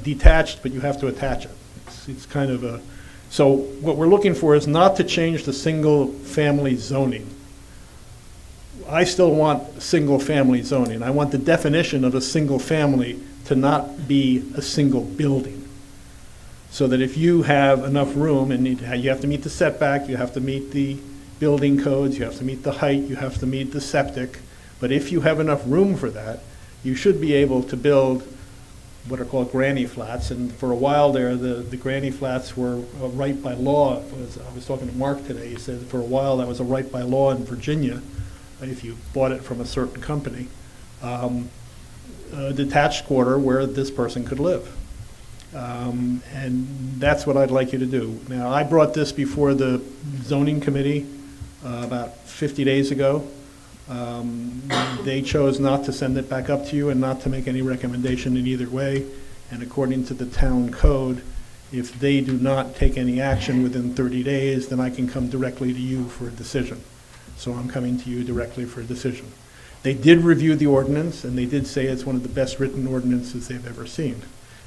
detached, but you have to attach it. It's kind of a, so what we're looking for is not to change the single family zoning. I still want single family zoning. I want the definition of a single family to not be a single building. So that if you have enough room, and you have to meet the setback, you have to meet the building codes, you have to meet the height, you have to meet the septic, but if you have enough room for that, you should be able to build what are called granny flats. And for a while there, the granny flats were a right by law. I was talking to Mark today. He said for a while that was a right by law in Virginia, if you bought it from a certain company, a detached quarter where this person could live. And that's what I'd like you to do. Now, I brought this before the zoning committee about 50 days ago. They chose not to send it back up to you and not to make any recommendation in either way. And according to the town code, if they do not take any action within 30 days, then I can come directly to you for a decision. So I'm coming to you directly for a decision. They did review the ordinance, and they did say it's one of the best written ordinances they've ever seen.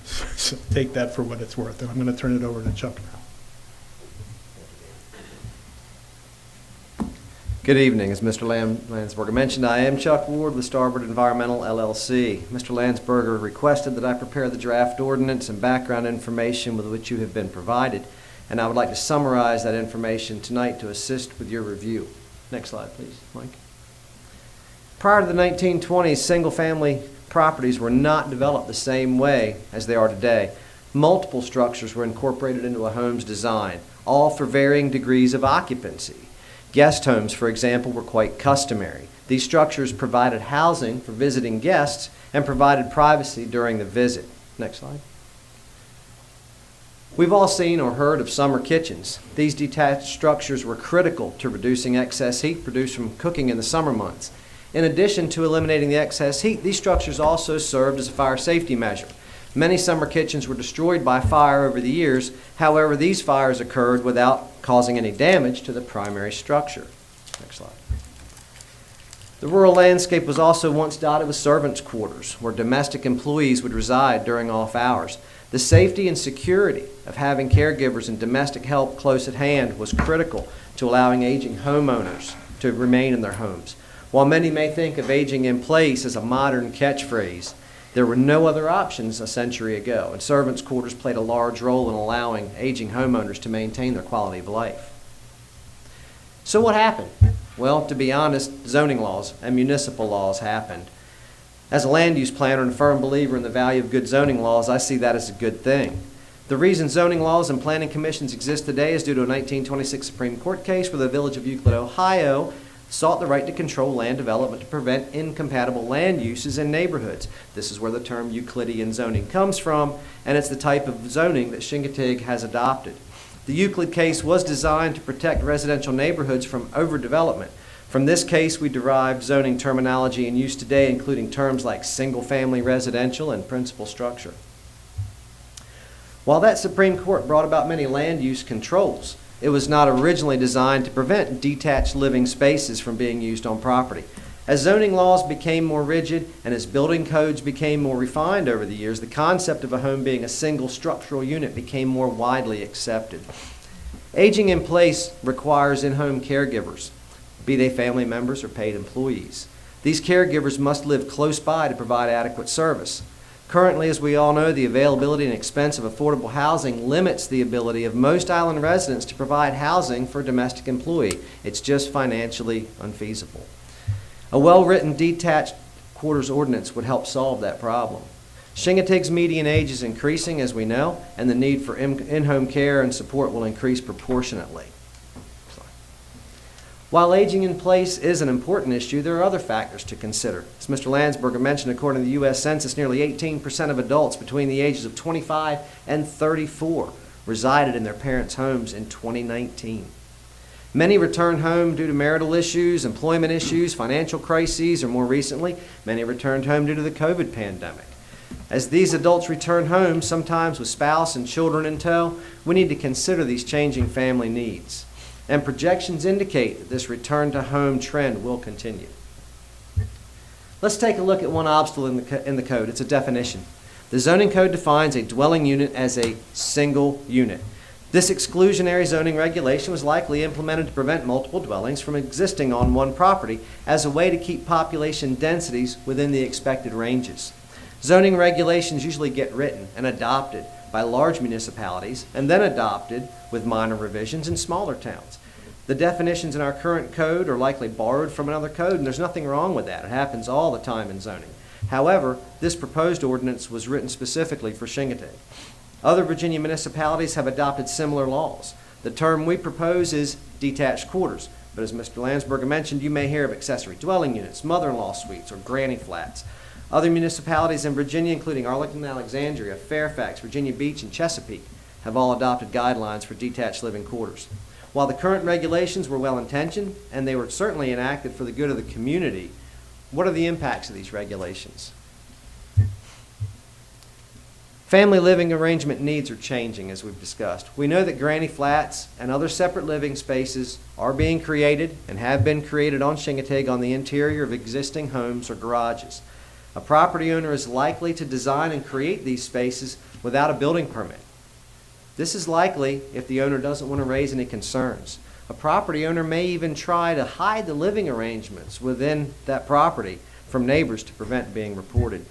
So take that for what it's worth, and I'm going to turn it over to Chuck now. Good evening. As Mr. Landsberger mentioned, I am Chuck Ward with Starboard Environmental, LLC. Mr. Landsberger requested that I prepare the draft ordinance and background information with which you have been provided, and I would like to summarize that information tonight to assist with your review. Next slide, please, Mike. Prior to the 1920s, single-family properties were not developed the same way as they are today. Multiple structures were incorporated into a home's design, all for varying degrees of occupancy. Guest homes, for example, were quite customary. These structures provided housing for visiting guests and provided privacy during the visit. Next slide. We've all seen or heard of summer kitchens. These detached structures were critical to reducing excess heat produced from cooking in the summer months. In addition to eliminating the excess heat, these structures also served as a fire safety measure. Many summer kitchens were destroyed by fire over the years. However, these fires occurred without causing any damage to the primary structure. Next slide. The rural landscape was also once dotted with servants' quarters, where domestic employees would reside during off hours. The safety and security of having caregivers and domestic help close at hand was critical to allowing aging homeowners to remain in their homes. While many may think of aging in place as a modern catchphrase, there were no other options a century ago, and servants' quarters played a large role in allowing aging homeowners to maintain their quality of life. So what happened? Well, to be honest, zoning laws and municipal laws happened. As a land use planner and a firm believer in the value of good zoning laws, I see that as a good thing. The reason zoning laws and planning commissions exist today is due to a 1926 Supreme Court case where the Village of Euclid, Ohio, sought the right to control land development to prevent incompatible land uses in neighborhoods. This is where the term Euclidean zoning comes from, and it's the type of zoning that Chincoteague has adopted. The Euclid case was designed to protect residential neighborhoods from overdevelopment. From this case, we derived zoning terminology in use today, including terms like single-family residential and principal structure. While that Supreme Court brought about many land use controls, it was not originally designed to prevent detached living spaces from being used on property. As zoning laws became more rigid and as building codes became more refined over the years, the concept of a home being a single structural unit became more widely accepted. Aging in place requires in-home caregivers, be they family members or paid employees. These caregivers must live close by to provide adequate service. Currently, as we all know, the availability and expense of affordable housing limits the ability of most island residents to provide housing for a domestic employee. It's just financially unfeasible. A well-written detached quarters ordinance would help solve that problem. Chincoteague's median age is increasing, as we know, and the need for in-home care and support will increase proportionately. While aging in place is an important issue, there are other factors to consider. As Mr. Landsberger mentioned, according to the U.S. Census, nearly 18% of adults between the ages of 25 and 34 resided in their parents' homes in 2019. Many returned home due to marital issues, employment issues, financial crises, or more recently, many returned home due to the COVID pandemic. As these adults return home, sometimes with spouse and children in tow, we need to consider these changing family needs. And projections indicate that this return to home trend will continue. Let's take a look at one obstacle in the code. It's a definition. The zoning code defines a dwelling unit as a single unit. This exclusionary zoning regulation was likely implemented to prevent multiple dwellings from existing on one property as a way to keep population densities within the expected ranges. Zoning regulations usually get written and adopted by large municipalities and then adopted with minor revisions in smaller towns. The definitions in our current code are likely borrowed from another code, and there's nothing wrong with that. It happens all the time in zoning. However, this proposed ordinance was written specifically for Chincoteague. Other Virginia municipalities have adopted similar laws. The term we propose is detached quarters, but as Mr. Landsberger mentioned, you may hear of accessory dwelling units, mother-in-law suites, or granny flats. Other municipalities in Virginia, including Arlington, Alexandria, Fairfax, Virginia Beach, and Chesapeake, have all adopted guidelines for detached living quarters. While the current regulations were well-intentioned, and they were certainly enacted for the good of the community, what are the impacts of these regulations? Family living arrangement needs are changing, as we've discussed. We know that granny flats and other separate living spaces are being created and have been created on Chincoteague on the interior of existing homes or garages. A property owner is likely to design and create these spaces without a building permit. This is likely if the owner doesn't want to raise any concerns. A property owner may even try to hide the living arrangements within that property from neighbors to prevent being reported.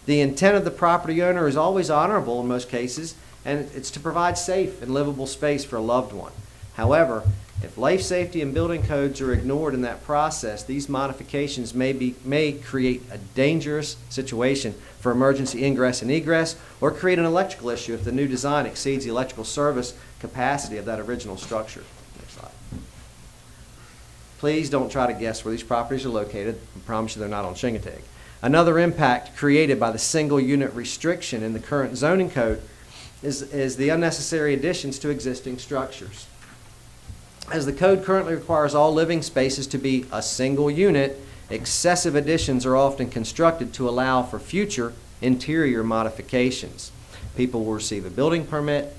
The intent of the property owner is always honorable in most cases, and it's to provide safe and livable space for a loved one. However, if life safety and building codes are ignored in that process, these modifications may create a dangerous situation for emergency ingress and egress, or create an electrical issue if the new design exceeds the electrical service capacity of that original structure. Next slide. Please don't try to guess where these properties are located. I promise you they're not on Chincoteague. Another impact created by the single unit restriction in the current zoning code is the unnecessary additions to existing structures. As the code currently requires all living spaces to be a single unit, excessive additions are often constructed to allow for future interior modifications. People will receive a building permit,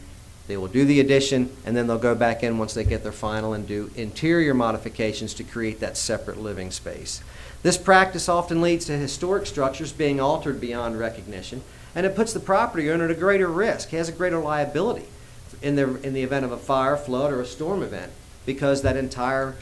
they will do the addition, and then they'll go back in once they get their final and do interior modifications to create that separate living space. This practice often leads to historic structures being altered beyond recognition, and it puts the property owner at a greater risk. He has a greater liability in the event of a fire, flood, or a storm event, because that entire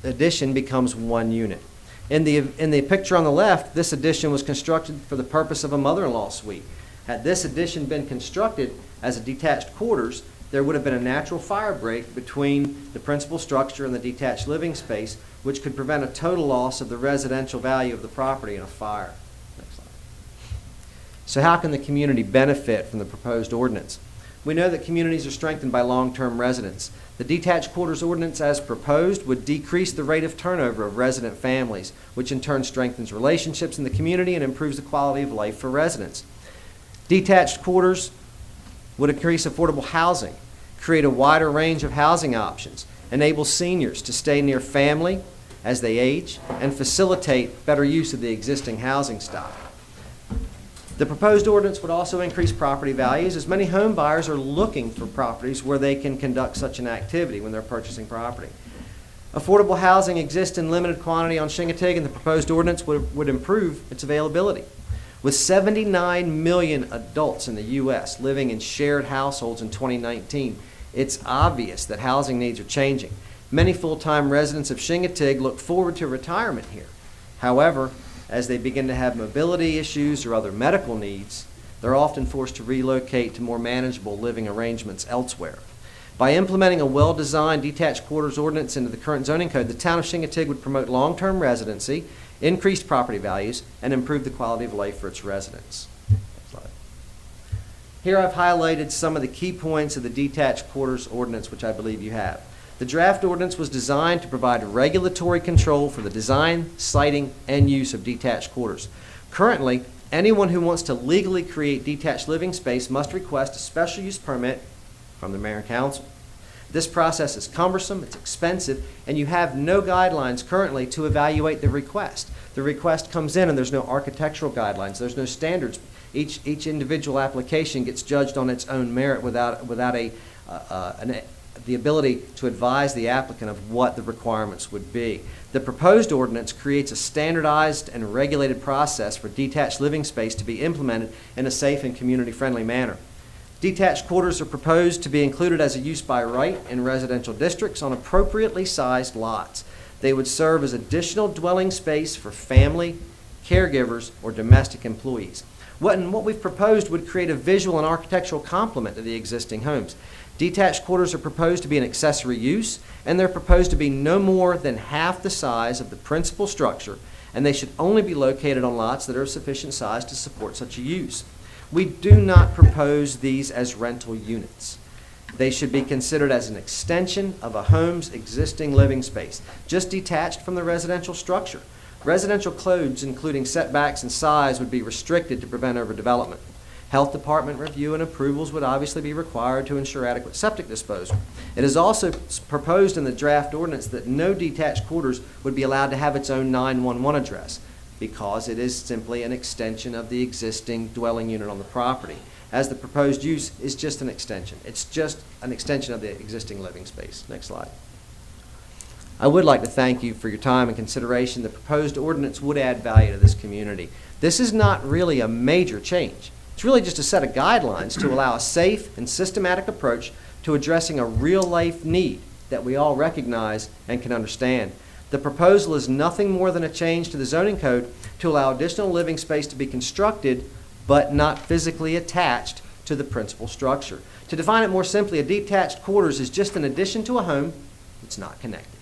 addition becomes one unit. In the picture on the left, this addition was constructed for the purpose of a mother-in-law suite. Had this addition been constructed as a detached quarters, there would have been a natural fire break between the principal structure and the detached living space, which could prevent a total loss of the residential value of the property in a fire. Next slide. So how can the community benefit from the proposed ordinance? We know that communities are strengthened by long-term residents. The detached quarters ordinance as proposed would decrease the rate of turnover of resident families, which in turn strengthens relationships in the community and improves the quality of life for residents. Detached quarters would increase affordable housing, create a wider range of housing options, enable seniors to stay near family as they age, and facilitate better use of the existing housing stock. The proposed ordinance would also increase property values, as many home buyers are looking for properties where they can conduct such an activity when they're purchasing property. Affordable housing exists in limited quantity on Chincoteague, and the proposed ordinance would improve its availability. With 79 million adults in the U.S. living in shared households in 2019, it's obvious that housing needs are changing. Many full-time residents of Chincoteague look forward to retirement here. However, as they begin to have mobility issues or other medical needs, they're often forced to relocate to more manageable living arrangements elsewhere. By implementing a well-designed detached quarters ordinance into the current zoning code, the town of Chincoteague would promote long-term residency, increase property values, and improve the quality of life for its residents. Next slide. Here I've highlighted some of the key points of the detached quarters ordinance, which I believe you have. The draft ordinance was designed to provide regulatory control for the design, siting, and use of detached quarters. Currently, anyone who wants to legally create detached living space must request a special use permit from the mayor and council. This process is cumbersome, it's expensive, and you have no guidelines currently to evaluate the request. The request comes in and there's no architectural guidelines, there's no standards. Each individual application gets judged on its own merit without the ability to advise the applicant of what the requirements would be. The proposed ordinance creates a standardized and regulated process for detached living space to be implemented in a safe and community-friendly manner. Detached quarters are proposed to be included as a use by right in residential districts on appropriately sized lots. They would serve as additional dwelling space for family, caregivers, or domestic employees. What we've proposed would create a visual and architectural complement to the existing homes. Detached quarters are proposed to be an accessory use, and they're proposed to be no more than half the size of the principal structure, and they should only be located on lots that are of sufficient size to support such a use. We do not propose these as rental units. They should be considered as an extension of a home's existing living space, just detached from the residential structure. Residential codes, including setbacks and size, would be restricted to prevent overdevelopment. Health department review and approvals would obviously be required to ensure adequate septic disposal. It is also proposed in the draft ordinance that no detached quarters would be allowed to have its own 911 address, because it is simply an extension of the existing dwelling unit on the property, as the proposed use is just an extension. It's just an extension of the existing living space. Next slide. I would like to thank you for your time and consideration. The proposed ordinance would add value to this community. This is not really a major change. It's really just a set of guidelines to allow a safe and systematic approach to addressing a real-life need that we all recognize and can understand. The proposal is nothing more than a change to the zoning code to allow additional living space to be constructed but not physically attached to the principal structure. To define it more simply, a detached quarters is just an addition to a home that's not connected.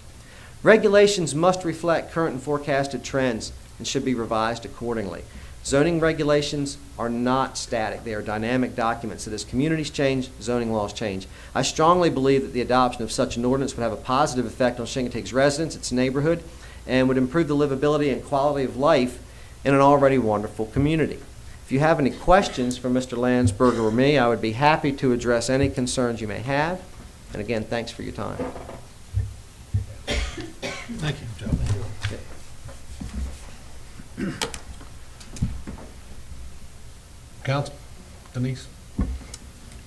Regulations must reflect current and forecasted trends and should be revised accordingly. Zoning regulations are not static. They are dynamic documents that as communities change, zoning laws change. I strongly believe that the adoption of such an ordinance would have a positive effect on Chincoteague's residents, its neighborhood, and would improve the livability and quality of life in an already wonderful community. If you have any questions for Mr. Landsberger or me, I would be happy to address any concerns you may have. And again, thanks for your time. Thank you, Joe. Council, Denise,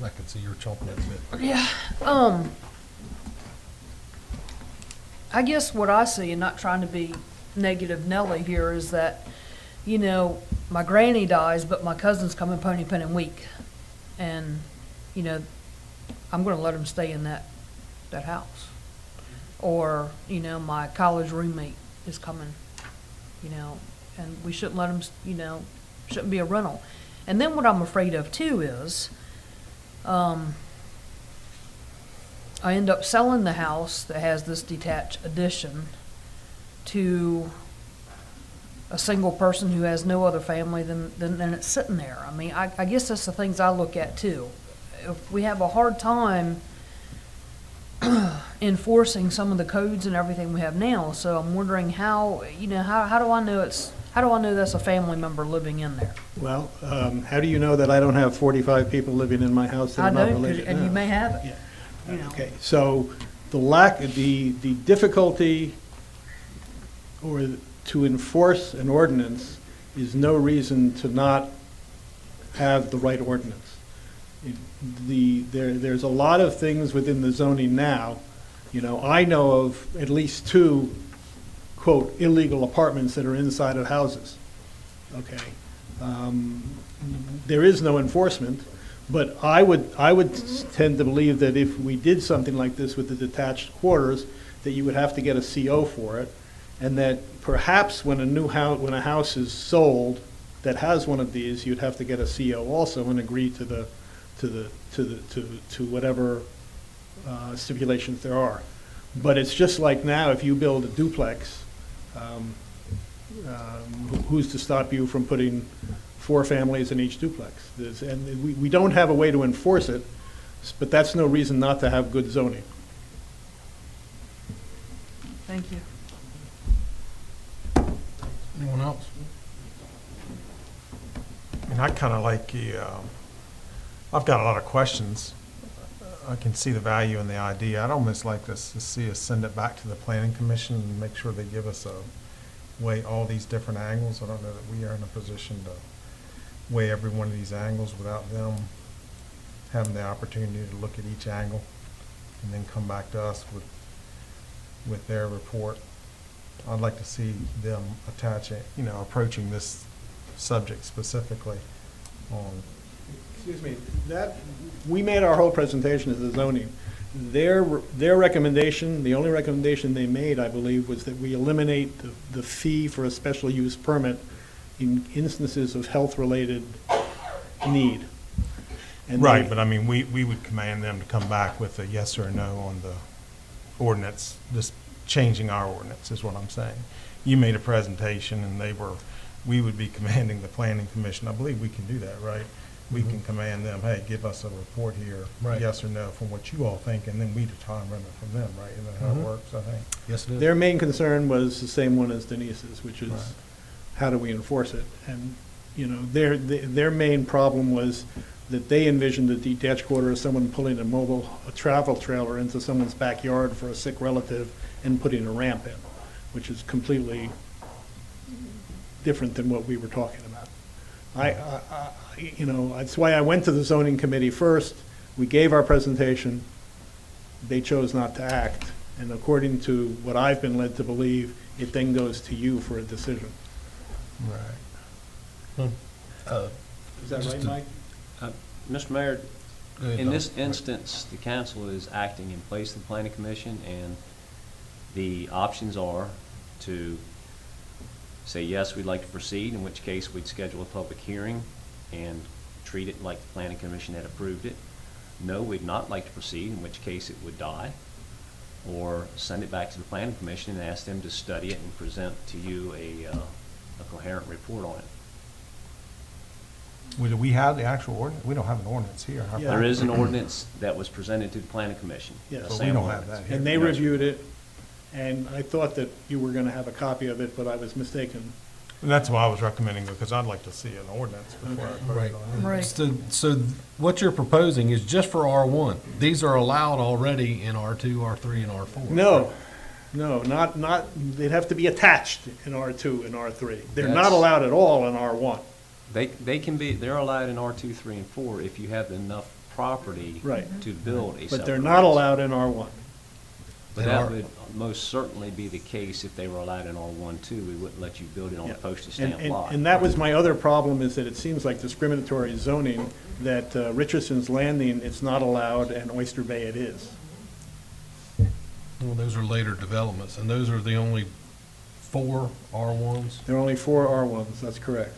I can see you're chomping at the bit. Yeah, I guess what I see, and not trying to be negative Nelly here, is that, you know, my granny dies, but my cousin's coming pony penning week. And, you know, I'm gonna let him stay in that house. Or, you know, my college roommate is coming, you know, and we shouldn't let him, you know, shouldn't be a rental. And then what I'm afraid of too is, I end up selling the house that has this detached addition to a single person who has no other family, then it's sitting there. I mean, I guess that's the things I look at too. If we have a hard time enforcing some of the codes and everything we have now, so I'm wondering how do I know that's a family member living in there? Well, how do you know that I don't have 45 people living in my house that I are not don't, related? and you No. may have it. Yeah. You know. Okay, so the difficulty or to enforce an ordinance is no reason to not have the right ordinance. There's a lot of things within the zoning now. I know of at least 2, quote, illegal apartments that are inside of houses. Okay. There is no enforcement, but I would tend to believe that if we did something like this with the detached quarters, that you would have to get a CO for it, and that perhaps when a house is sold that has one of these, you'd have to get a CO also and agree to whatever stipulations there are. But it's just like now, if you build a duplex, who's to stop you from putting 4 families in each duplex? And we don't have a way to enforce it, but that's no reason not to have good zoning. Thank you. Anyone else? And I kind of like I've got a lot of questions. I can see the value in the idea. I'd almost like to see us send it back to the planning commission and make sure they give us weigh all these different angles. I don't know that we are in a position to weigh every one of these angles without them having the opportunity to look at each angle and then come back to us with their report. I'd like to see them approaching this subject specifically on. Excuse me, we made our whole presentation as the zoning. Their recommendation, the only recommendation they made, I believe, was that we eliminate the fee for a special use permit in instances of health-related need. And Right, but I mean, we would command them to come back with a yes or a no on the ordinance, just changing our ordinance is what I'm saying. You made a presentation and we would be commanding the planning commission. I believe we can do that, right? We can command them, hey, give us a report here, Right. yes or no, from what you all think, and then we determine it from them, right? Isn't that how it works, I think? Yes, it is. Their main concern was the same one as Denise's, which is Right. how do we enforce it? And, their main problem was that they envisioned a detached quarter as someone pulling a travel trailer into someone's backyard for a sick relative and putting a ramp in, which is completely different than what we were talking about. That's why I went to the zoning committee first. We gave our presentation. They chose not to act. And according to what I've been led to believe, it then goes to you for a decision. Right. Is that Just right, to- Mike? Mr. Mayor, Go ahead, in Don. this instance, the council is acting in place of the planning commission, and the options are to say, yes, we'd like to proceed, in which case we'd schedule a public hearing and treat it like the planning commission had approved it. No, we'd not like to proceed, in which case it would die. Or send it back to the planning commission and ask them to study it and present to you a coherent report on it. Do we have the actual ordinance? We don't have an ordinance here. How Yeah. There is an ordinance that was presented to the planning commission. Yeah. a But we sample don't have ordinance. that And they No, sir. reviewed it, and I thought that you were going to have a copy of it, but I was mistaken. And that's why I was recommending, because I'd like to see an ordinance before I vote Right. on it. Right. So what you're proposing is just for R1. These are allowed already in R2, R3, and R4. No, not, they'd have to be attached in R2 and R3. They're not That's- allowed at all in R1. They're allowed in R2, 3, and 4 if you have enough property Right. to build a But they're separate not residence. allowed in R1. But And that R- would most certainly be the case if they were allowed in R1 too. We wouldn't let you build it on Yeah. a postage And- stamp and- lot. And that was my other problem, is that it seems like discriminatory zoning, that Richardson's Landing, it's not allowed, and Oyster Bay it is. Well, those are later developments, and those are the only 4 R1s. There are only 4 R1s, that's correct.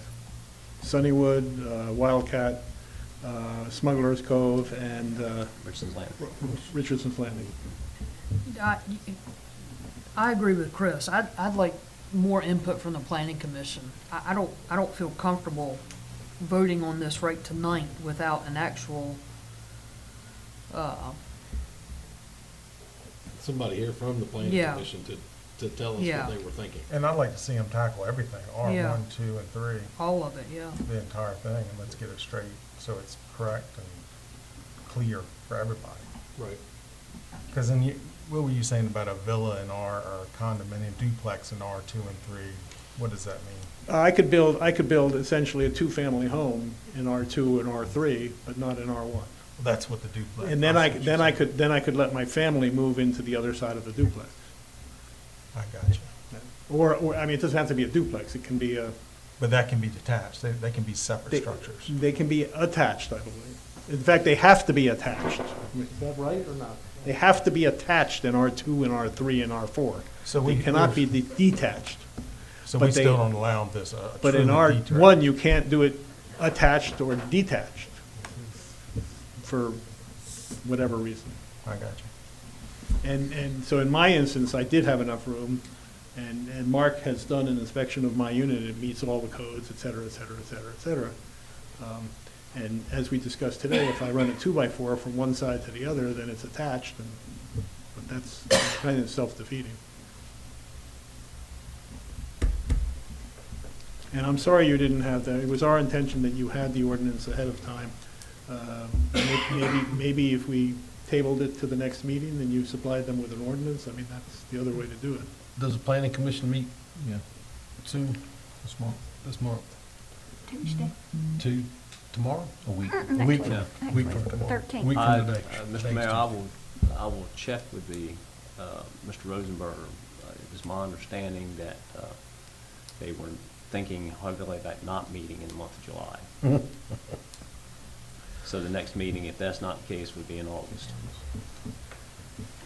Sunnywood, Wildcat, Smuggler's Cove, and Richardson's Landing. Richardson's Landing. I agree with Chris. I'd like more input from the planning commission. I don't feel comfortable voting on this right tonight without an actual, Somebody here from the planning Yeah. commission to tell us Yeah. what they were thinking. And I'd like to see them tackle everything, Yeah. R1, 2, and 3, all of it, yeah. the entire thing, and let's get it straight so it's correct and clear for everybody. Right. Because then what were you saying about a villa in R, or a condominium duplex in R2 and 3? What does that mean? I could build essentially a two-family home in R2 and R3, but not in R1. Well, that's what the duplex. And then that's what you're saying. I could let my family move into the other side of the duplex. I got you. Or, I mean, it doesn't have to be a duplex, it can be a. But that can be detached. They can be separate structures. They can be attached, I believe. In fact, they have to be attached. Is that right or not? They have to be attached in R2 and R3 and R4. So They cannot be detached. So but we they- still don't allow this. But in truly detached. R1, you can't do it attached or detached for whatever reason. I got you. And so in my instance, I did have enough room, and Mark has done an inspection of my unit, it meets all the codes, et cetera, et cetera, et cetera, et cetera. And as we discussed today, if I run a 2x4 from one side to the other, then it's attached, but that's kind of self-defeating. And I'm sorry you didn't have that. It was our intention that you had the ordinance ahead of time. Maybe if we tabled it to the next meeting and you supplied them with an ordinance, I mean, that's the other way to do it. Does the planning commission meet soon? This month? Tuesday. Tomorrow? A week. A week from, Next week from week, tomorrow. 13th. Week from today. Mr. Mayor, I will check with Mr. Rosenberger. It's my understanding that they were thinking hopefully about not meeting in the month of July. So the next meeting, if that's not the case, would be in August.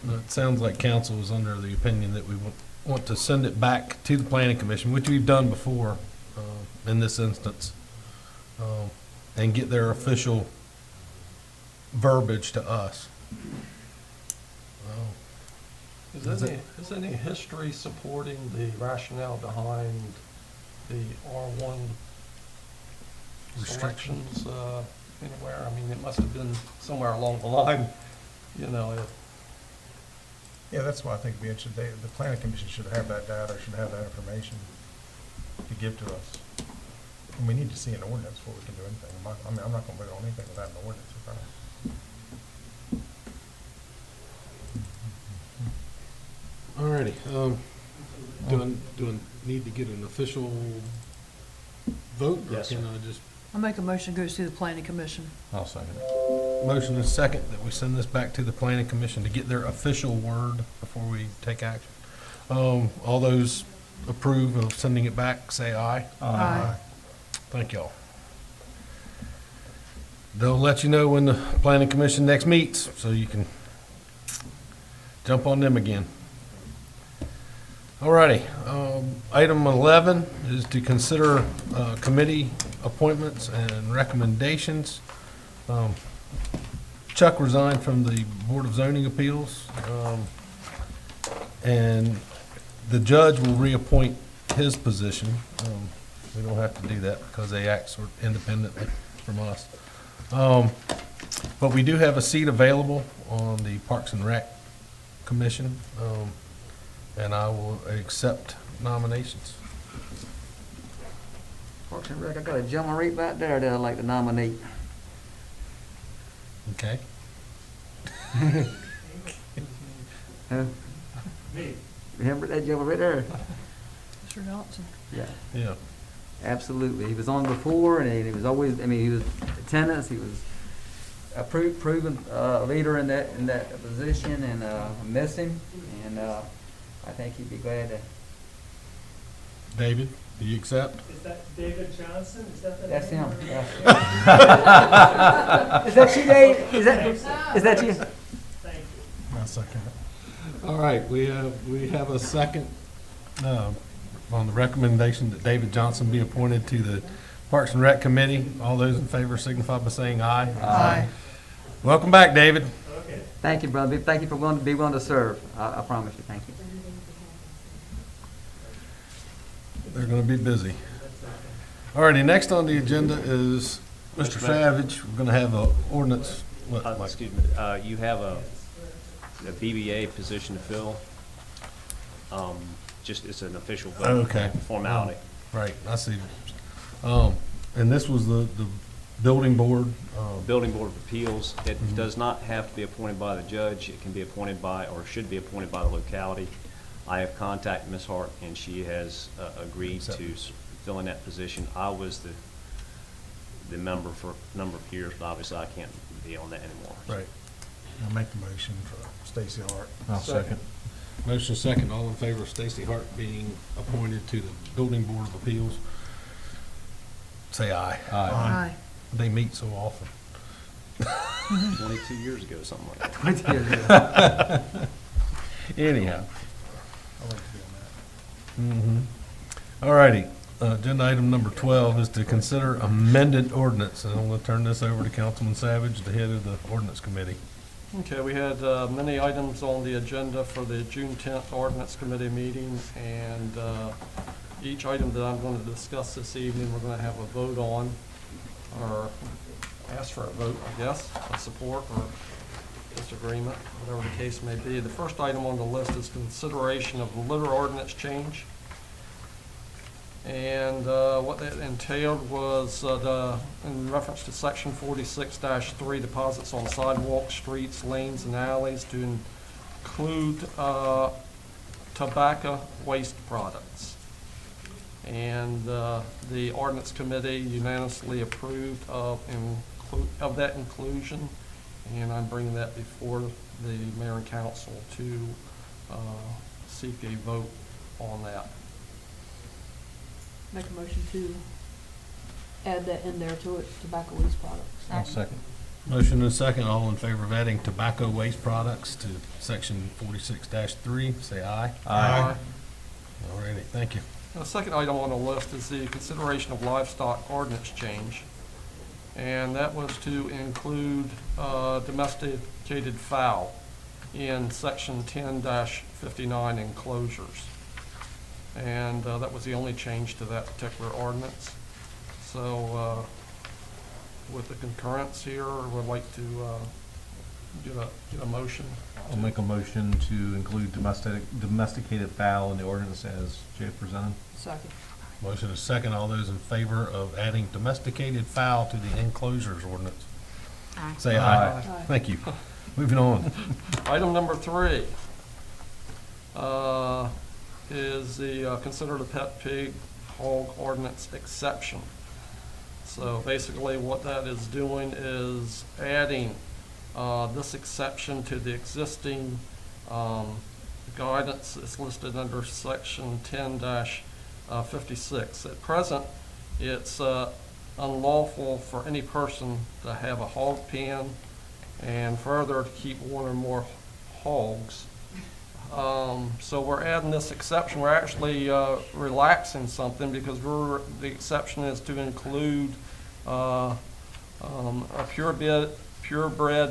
It sounds like council is under the opinion that we want to send it back to the planning commission, which we've done before in this instance, and get their official verbiage to us. Is there any history supporting the rationale behind the R1 restrictions anywhere? I mean, it must have been somewhere along the line, you know. Yeah, that's why I think it'd be interesting. The planning commission should have that data, should have that information to give to us. And we need to see an ordinance before we can do anything. I mean, I'm not gonna vote on anything without an ordinance in front of us. Alrighty, do I need to get an official vote? Or Yes, can sir. I just? I make a motion goes to the planning commission. I'll second it. Motion is second that we send this back to the planning commission to get their official word before we take action. All those approve of sending it back, say aye. Aye. Thank y'all. They'll let you know when the planning commission next meets, so you can jump on them again. Alrighty, item 11 is to consider committee appointments and recommendations. Chuck resigned from the Board of Zoning Appeals, and the judge will reappoint his position. We don't have to do that because they act sort of independently from us. But we do have a seat available on the Parks and Rec Commission, and I will accept nominations. Parks and Rec, I got a gentleman right back there that I'd like to nominate. Okay? Huh? Remember that gentleman right there? Mr. Johnson. Yeah. Yeah. Absolutely. He was on before, and he was always, I mean, he was attendance, he was a proven leader in that position, and I miss him, and I think he'd be glad to. David, do you accept? Is that David Johnson? Is that the That's name? him. Is that you, Dave? Is that you? Thank you. I'll second it. All right, we have a second on the recommendation that David Johnson be appointed to the Parks and Rec Committee, all those in favor signify by saying aye. Aye. Welcome back, David. Thank you, brother. Thank you for being willing to serve. I promise you. Thank you. They're going to be busy. Alrighty, next on the agenda is Mr. Savage. We're going to have an ordinance. What, Mike? Excuse me, you have a BBA position to fill. Just, it's an official vote. Okay. Formality. Right, I see. And this was the building board? Building Board of Appeals. It does not have to be appointed by the judge. It can be appointed by, or should be appointed by the locality. I have contacted Ms. Hart, and she has agreed to fill in that position. I was the member for a number of years, but obviously I can't be on that anymore. Right. I'll make the motion for Stacy Hart. I'll second. Motion second, all in favor of Stacy Hart being appointed to the Building Board of Appeals? Say aye. Aye. They meet so often. 22 years ago, something like that. 20 years ago. Anyhow. I like to be on that. All righty. Agenda item number 12 is to consider amended ordinance. And I'm going to turn this over to Councilman Savage, the head of the ordinance committee. Okay, we had many items on the agenda for the June 10th Ordinance Committee meeting, and each item that I'm going to discuss this evening, we're going to have a vote on, or ask for a vote, I guess, of support or disagreement, whatever the case may be. The first item on the list is consideration of the litter ordinance change. And what that entailed was in reference to section 46-3, deposits on sidewalks, streets, lanes, and alleys to include tobacco waste products. And the ordinance committee unanimously approved of that inclusion, and I'm bringing that before the mayor and council to seek a vote on that. Make a motion to add that in there to it, tobacco waste products. I'll second. Motion and second, all in favor of adding tobacco waste products to section 46-3, say aye. Aye. All righty, thank you. The second item on the list is the consideration of livestock ordinance change. And that was to include domesticated fowl in section 10-59 enclosures. And that was the only change to that particular ordinance. So with the concurrence here, I would like to get a motion. I'll make a motion to include domesticated fowl in the ordinance as Jay presented. Second. Motion is second, all those in favor of adding domesticated fowl to the enclosures ordinance? Aye. Say aye. Aye. Thank you. Moving on. Item number 3 is the consider the pet pig hog ordinance exception. So basically what that is doing is adding this exception to the existing guidance that's listed under section 10-56. At present, it's unlawful for any person to have a hog pen and further to keep one or more hogs. So we're adding this exception. We're actually relaxing something because the exception is to include a purebred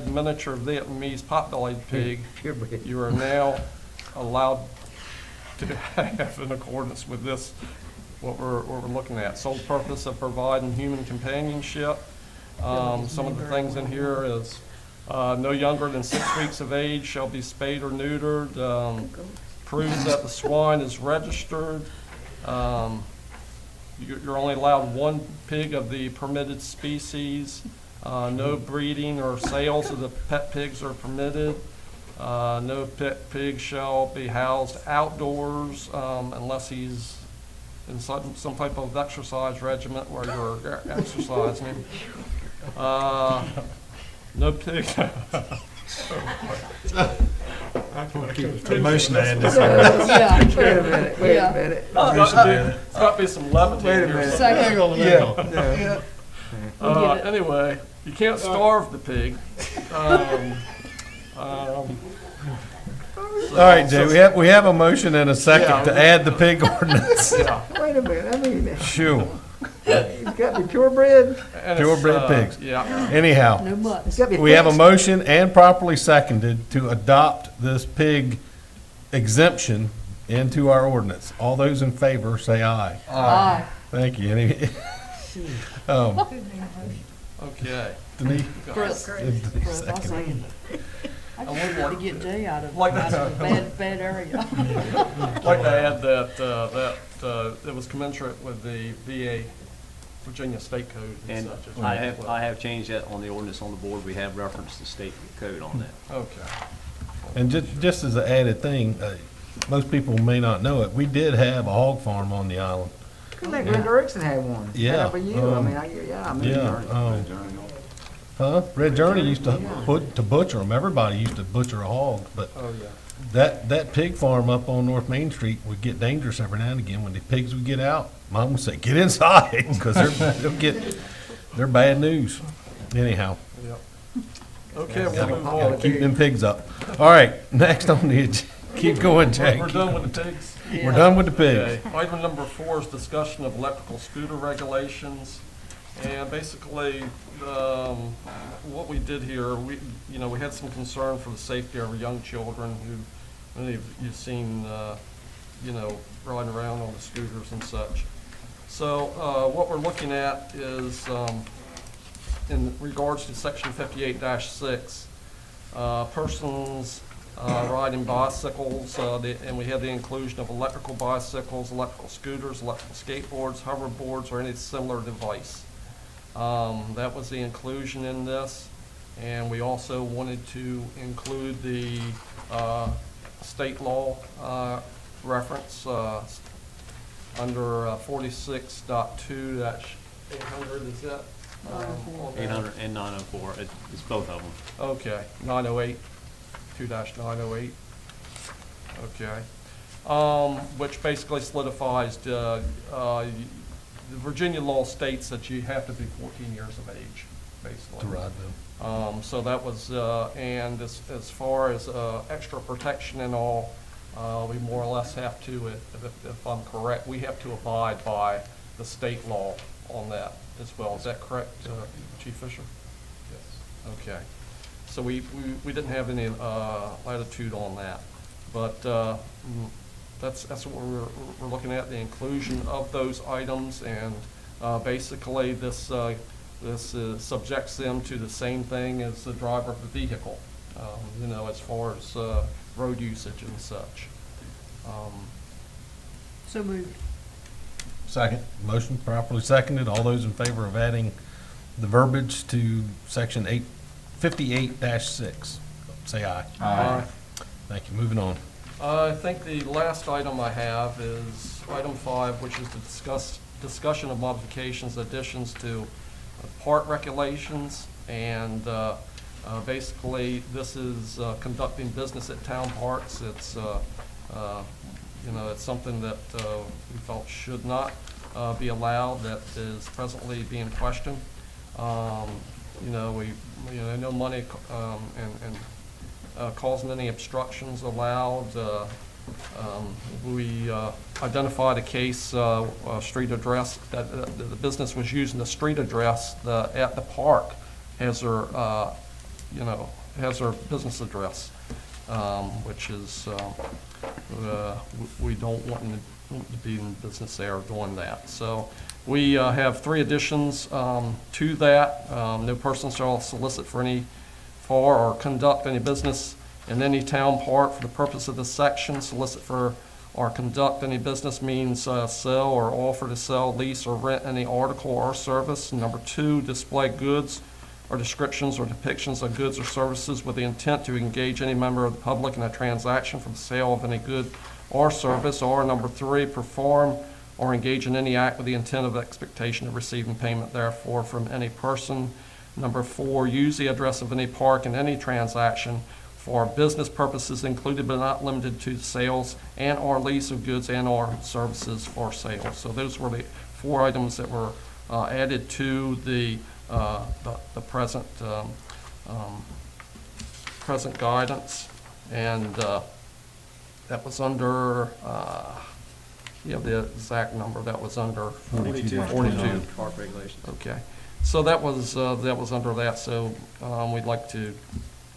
miniature Vietnamese pot-bellied pig. You are now allowed to have in accordance with this, what we're looking at. Sole purpose of providing human companionship. Some of the things in here is no younger than 6 weeks of age shall be spayed or neutered. Proves that the swine is registered. You're only allowed 1 pig of the permitted species. No breeding or sales of the pet pigs are permitted. No pet pig shall be housed outdoors unless he's in some type of exercise regimen where you're exercising. No pig. Motion to add this. Yeah. Wait a minute, wait a minute. There's got to be some levity Wait a here. minute. Second. Anyway, you can't starve the pig. All right, Jay, we have a motion and a second to add the pig ordinance. Wait a minute, I mean, Shoo. It's got to be purebred. And Purebred it's, pigs. Yeah. Anyhow, No mutts. It's got to be we have a fixed. motion and properly seconded to adopt this pig exemption into our ordinance. All those in favor, say aye. Aye. Thank you. Any, um, Okay. Denise? Chris, Denise I'll seconded. second it. I just want to get Jay out of Like a bad area. I'd like to add that it was commensurate with the VA, Virginia State Code and And such as well. I have changed that on the ordinance on the board. We have referenced the state code on that. Okay. And just as an added thing, most people may not know it, we did have a hog farm on the island. I think Red Erickson had one. Yeah, Had it for you. I mean, I yeah, remember. Red Journey used to butcher them. Everybody used to butcher a hog, but Oh, yeah. that pig farm up on North Main Street would get dangerous every now and again. When the pigs would get out, Mom would say, "Get inside," because they're bad news. Anyhow, Yep. Okay, we'll move gotta on. keep them pigs up. All right, next on the keep going, Jay. We're done with the pigs. We're done with the pigs. Okay. Item number 4 is discussion of electrical scooter regulations. And basically, what we did here, we had some concern for the safety of our young children who, many of you've seen, riding around on the scooters and such. So, what we're looking at is, in regards to section 58-6, persons riding bicycles, and we had the inclusion of electrical bicycles, electrical scooters, electrical skateboards, hoverboards, or any similar device. That was the inclusion in this, and we also wanted to include the state law reference under 46.2-800, is that? 800 and 904, it's both of them. Okay, 908, 2-908. Okay. Which basically solidifies the Virginia law states that you have to be 14 years of age, basically. To ride them. So that was, and as far as extra protection and all, we more or less have to, if I'm correct, we have to abide by the state law on that as well. Is that correct, Chief Fisher? Yes. Okay. So we didn't have any latitude on that, but that's what we're looking at, the inclusion of those items, and basically this subjects them to the same thing as the driver of the vehicle, as far as road usage and such. So moved. Second. Motion properly seconded. All those in favor of adding the verbiage to section 58-6, say aye. Aye. Thank you. Moving on. I think the last item I have is item 5, which is the discussion of modifications, additions to park regulations, and basically this is conducting business at town parks. It's it's something that we felt should not be allowed, that is presently being questioned. No money and causing any obstructions allowed. We identified a case, street address, that the business was using the street address at the park as their, has their business address, which is, we don't want them to be in business there doing that. So we have 3 additions to that. No person shall solicit for any or conduct any business in any town park for the purpose of this section. Solicit for or conduct any business means sell or offer to sell, lease, or rent any article or service. Number 2, display goods or descriptions or depictions of goods or services with the intent to engage any member of the public in a transaction for the sale of any good or service. Or number 3, perform or engage in any act with the intent of expectation of receiving payment therefore from any person. Number 4, use the address of any park in any transaction for business purposes included but not limited to sales and or lease of goods and or services for sale. So those were the 4 items that were added to the present present guidance, and that was under you have the exact number that was under? 42. 42. Park regulations. Okay. So that was under that, so we'd like to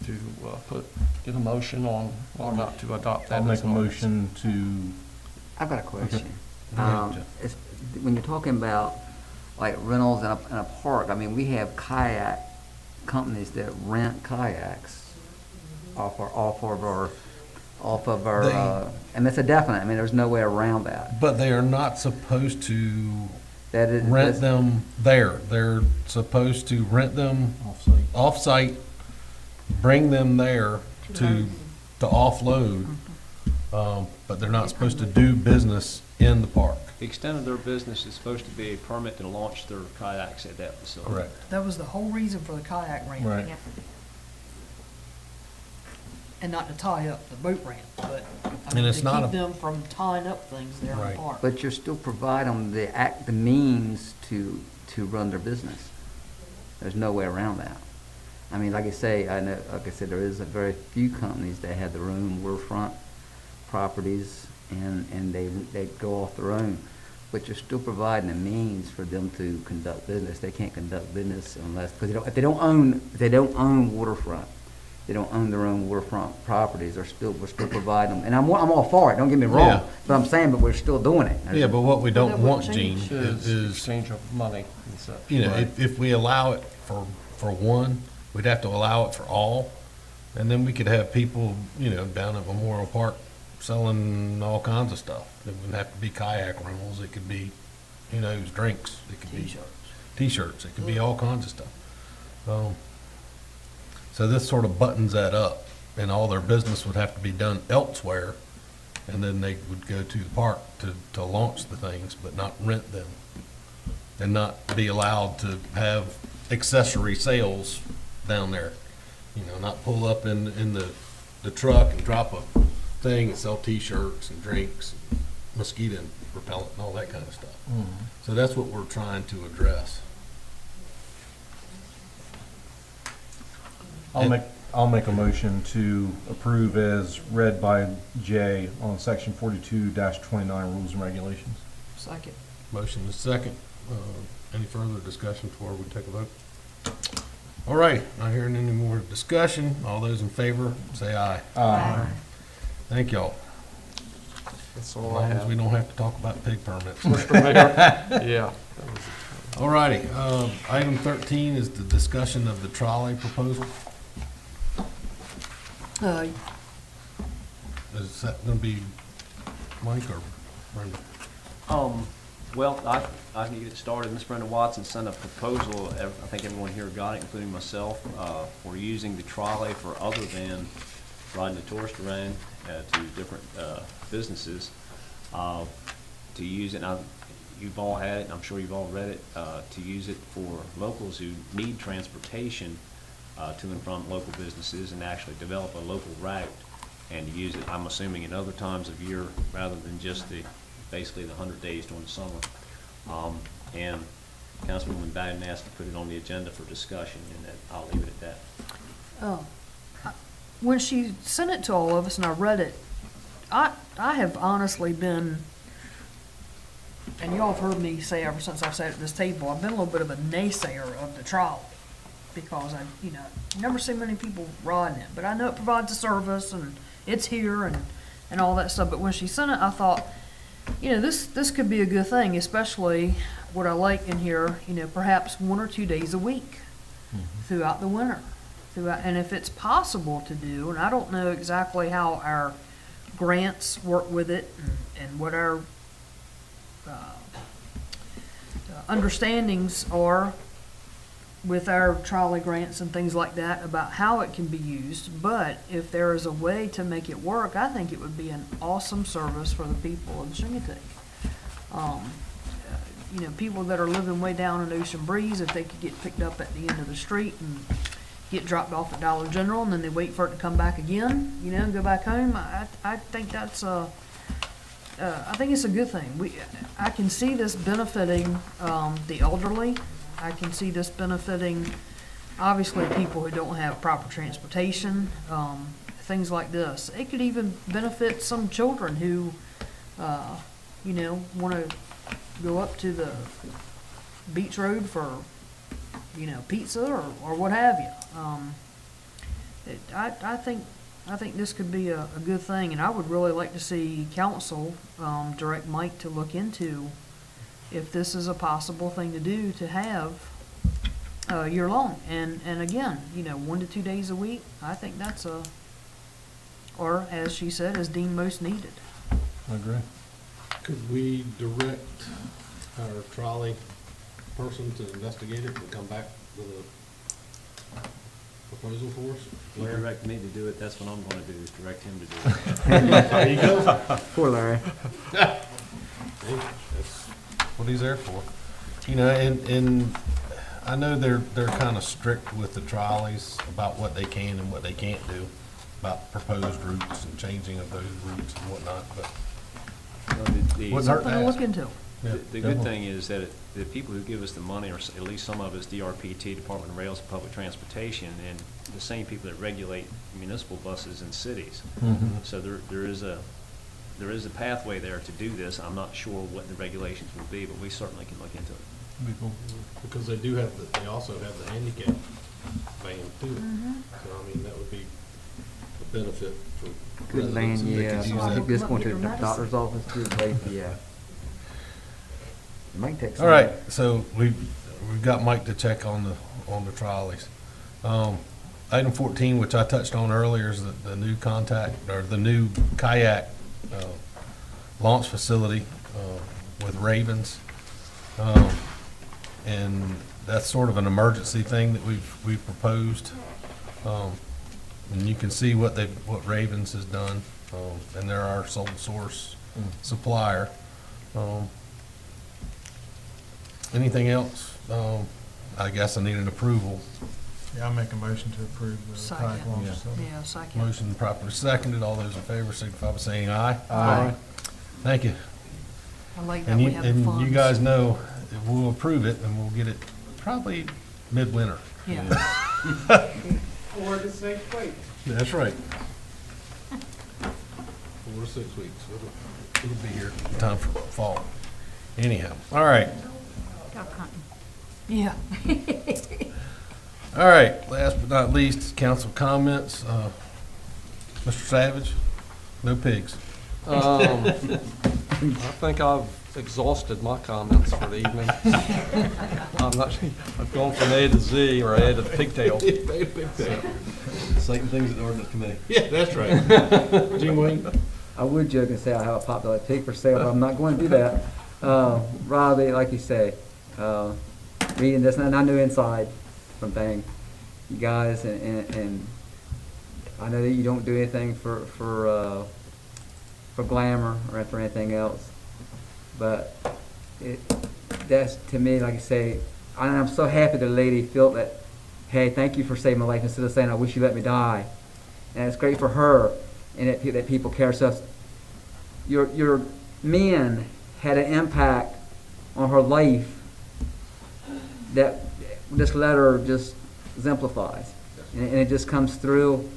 get a motion on, or not to adopt that. I'll make as a an ordinance. motion to, I've got a question. Go ahead, It's- When you're talking about like rentals in a park, I mean, we have kayak companies that rent kayaks off of our, and that's a definite, I mean, there's no way around that. But they are not supposed to That is. rent them there. They're supposed to rent them off-site, bring them there to offload, but they're not supposed to do business in the park. The extent of their business is supposed to be a permit to launch their kayaks at that facility. Correct. That was the whole reason for the kayak ramp. Right. And not to tie up the boat ramp, but I And mean, it's to not keep a- them from tying up things there in Right. the park. But you're still providing the means to run their business. There's no way around that. I mean, like I say, I know, like I said, there is a very few companies that have their own waterfront properties and they go off their own. But you're still providing the means for them to conduct business. They can't conduct business unless, because if they don't own waterfront, they don't own their own waterfront properties, we're still providing them. And I'm all for it, don't get me wrong, Yeah. but I'm saying, but we're still doing it. Yeah, but what we don't that want, wouldn't Gene, change. is, Exchange of money and such. you know, if we allow it for one, we'd have to allow it for all. And then we could have people, you know, down at Memorial Park selling all kinds of stuff. It wouldn't have to be kayak rentals, it could be, who knows, drinks, it could be T-shirts, it could be all kinds of stuff. So this sort of buttons that up, and all their business would have to be done elsewhere, and then they would go to the park to launch the things, but not rent them, and not be allowed to have accessory sales down there. You know, not pull up in the truck and drop a thing and sell T-shirts and drinks, and mosquito repellent and all that kind of stuff. So that's what we're trying to address. I'll make a motion to approve as read by Jay on section 42-29 rules and regulations. Second. Motion is second. Any further discussion before we take a vote? All right, not hearing any more discussion. All those in favor, say aye. Aye. Thank y'all. That's As all long I as have. we don't have to talk about pig permits. Mr. Mayor, yeah. All righty, item 13 is the discussion of the trolley proposal. Is that gonna be Mike or Brenda? Well, I can get it started. Ms. Brenda Watson sent a proposal, I think everyone here got it, including myself, for using the trolley for other than riding the tourist around to different businesses, to use it. Now, you've all had it, and I'm sure you've all read it, to use it for locals who need transportation to and from local businesses, and actually develop a local route and to use it, I'm assuming, in other times of year rather than just basically the 100 days during the summer. And Councilwoman Bowden asked to put it on the agenda for discussion, and I'll leave it at that. When she sent it to all of us and I read it, I have honestly been, and y'all have heard me say ever since I've sat at this table, I've been a little bit of a naysayer of the trolley because I, never see many people riding it, but I know it provides a service and it's here and all that stuff. But when she sent it, I thought, this could be a good thing, especially what I like in here, perhaps 1 or 2 days a week throughout the winter. And if it's possible to do, and I don't know exactly how our grants work with it and what our understandings are with our trolley grants and things like that about how it can be used, but if there is a way to make it work, I think it would be an awesome service for the people of Chincoteague. People that are living way down in Ocean Breeze, if they could get picked up at the end of the street and get dropped off at Dollar General, and then they wait for it to come back again, and go back home. I think that's I think it's a good thing. I can see this benefiting the elderly. I can see this benefiting, obviously, people who don't have proper transportation, things like this. It could even benefit some children who you know, wanna go up to the beach road for, you know, pizza or what have you. I think this could be a good thing, and I would really like to see council, direct Mike to look into if this is a possible thing to do to have, year long. And again, you know, 1 to 2 days a week, I think that's or as she said, is deemed most needed. I agree. Could we direct our trolley person to investigate it and come back with a proposal for us? You Larry? direct me to do it, that's what I'm gonna do, is direct him to do it. There you go. Poor Larry. That's What he's there for. You know, and I know they're kind of strict with the trolleys about what they can and what they can't do, about proposed routes and changing of those routes and whatnot, but wouldn't hurt to Something to look ask. into. Yeah, The good definitely. thing is that the people who give us the money, or at least some of us, DRPT, Department of Rails and Public Transportation, and the same people that regulate municipal buses in cities. Mhm. So there is a pathway there to do this. I'm not sure what the regulations will be, but we certainly can look into it. Be cool. because they do have they also have the handicap van too. Mm-hmm. So I mean, that would be a benefit for Good residents van, if they yeah. could use I that. think just going to the doctor's office, good place, yeah. It might take some. All right, so we've got Mike to check on the trolleys. Item 14, which I touched on earlier, is the new the new kayak launch facility with Ravens. And that's sort of an emergency thing that we've proposed. And you can see what Ravens has done, and they're our sole source supplier. Anything else? I guess I need an approval. Yeah, I make a motion to approve the kayak Second. launch Yeah. facility. Yeah, second. Motion properly seconded. All those in favor signify by saying aye. Aye. Thank you. I like that And we you, have the and funds. you guys know, we'll approve it and we'll get it probably midwinter. Yeah. 4 to 6 weeks. That's right. 4 to 6 weeks. It'll be here in time for fall. Anyhow, all right. Yeah. All right, last but not least, council comments. Mr. Savage, no pigs. I think I've exhausted my comments for the evening. I've gone from A to Z, or A to pigtail. Same things at the ordinance committee. Yeah, that's right. Jim Wayne? I would joke and say I have a popular pig for sale, but I'm not going to do that. Rather, like you say, reading this, and I knew inside from thing, you guys, and I know that you don't do anything for glamour or for anything else, but that's to me, like I say, I'm so happy the lady felt that, hey, thank you for saving my life, instead of saying I wish you let me die, and it's great for her, and that people care. So your men had an impact on her life that this letter just exemplifies, and it just comes through,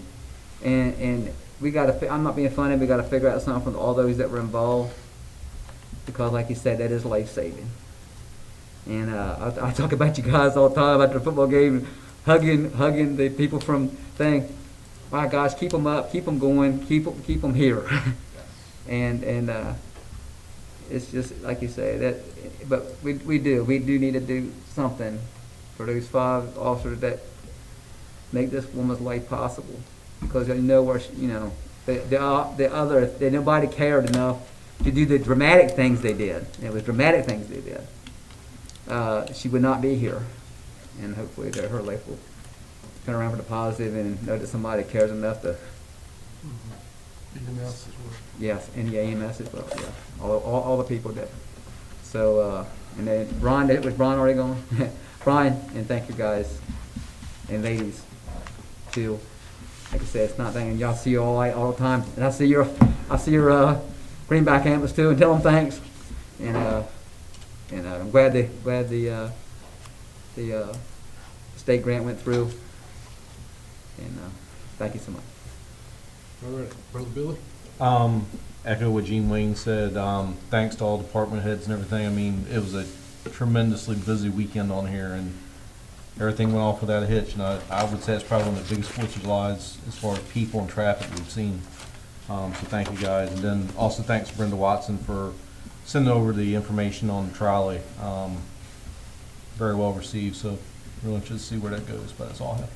and we got to, I'm not being funny, we got to figure out something for all those that were involved, because like you said, that is life-saving. And I talk about you guys all the time after the football game, hugging the people from thing. My gosh, keep them up, keep them going, keep them here. and it's just like you say that, but we do need to do something for those 5 officers that make this woman's life possible, because you know where nobody cared enough to do the dramatic things they did. It was dramatic things they did. She would not be here, and hopefully that her life will turn around for the positive and know that somebody cares enough to. EMS as well. Yes, and the EMS as well. Yeah, all the people did. So and then Ron, was Ron already gone? Brian, and thank you guys and ladies too. Like I said, it's not thing, and y'all see you all the time, and I see your Greenback campus too, and tell them thanks. And I'm glad the state grant went through. And thank you so much. All right, Brother Billy? echo what Gene Wayne said. Thanks to all department heads and everything. I mean, it was a tremendously busy weekend on here, and everything went off without a hitch. And I would say it's probably one of the biggest Fourth of July as far as people and traffic we've seen. So thank you guys. And then also thanks to Brenda Watson for sending over the information on the trolley. Very well received, so really interested to see where that goes, but that's all I have.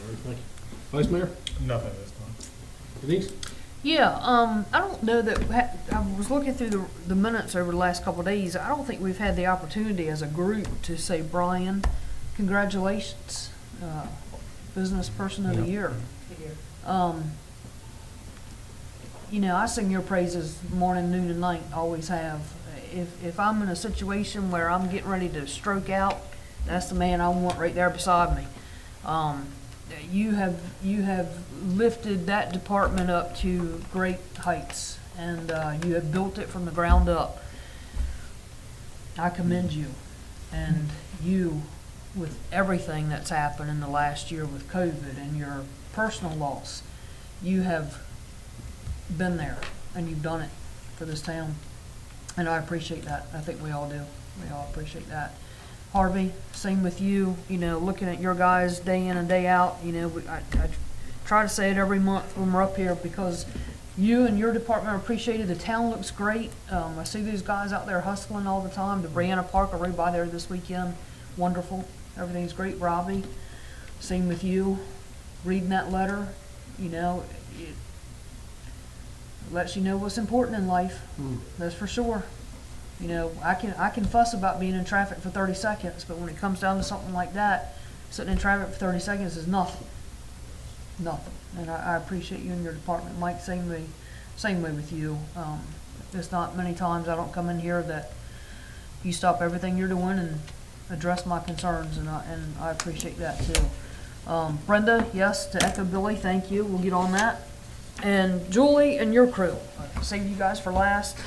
All right, thank you. Vice Mayor? Nothing this time. Denise? Yeah, I don't know that, I was looking through the minutes over the last couple of days. I don't think we've had the opportunity as a group to say, Brian, congratulations, Business Person of the Year. You know, I sing your praises morning, noon, and night, always have. If I'm in a situation where I'm getting ready to stroke out, that's the man I want right there beside me. You have lifted that department up to great heights, and you have built it from the ground up. I commend you, and you, with everything that's happened in the last year with COVID and your personal loss, you have been there, and you've done it for this town, and I appreciate that. I think we all do. We all appreciate that. Harvey, same with you. You know, looking at your guys day in and day out, you know, I try to say it every month when we're up here because you and your department are appreciated. The town looks great. I see these guys out there hustling all the time. The Brianna Park, I rode by there this weekend. Wonderful. Everything's great. Robbie, same with you. Reading that letter, you know, it lets you know what's important in life. That's for sure. You know, I can fuss about being in traffic for 30 seconds, but when it comes down to something like that, sitting in traffic for 30 seconds is nothing. Nothing. And I appreciate you and your department. Mike, same way with you. It's not many times I don't come in here that you stop everything you're doing and address my concerns, and I appreciate that too. Brenda, yes, to echo Billy, thank you. We'll get on that. And Julie and your crew, I'll save you guys for last.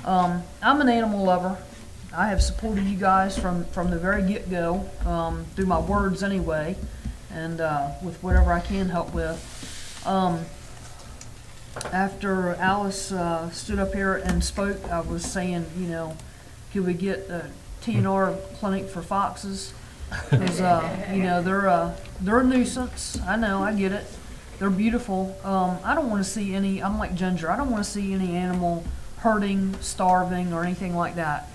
I'm an animal lover. I have supported you guys from the very get-go, through my words anyway, and with whatever I can help with. After Alice stood up here and spoke, I was saying, you know, could we get a TNR clinic for foxes? Because, you know, they're a nuisance. I know, I get it. They're beautiful. I don't want to see any, I'm like Ginger, I don't want to see any animal hurting, starving, or anything like that.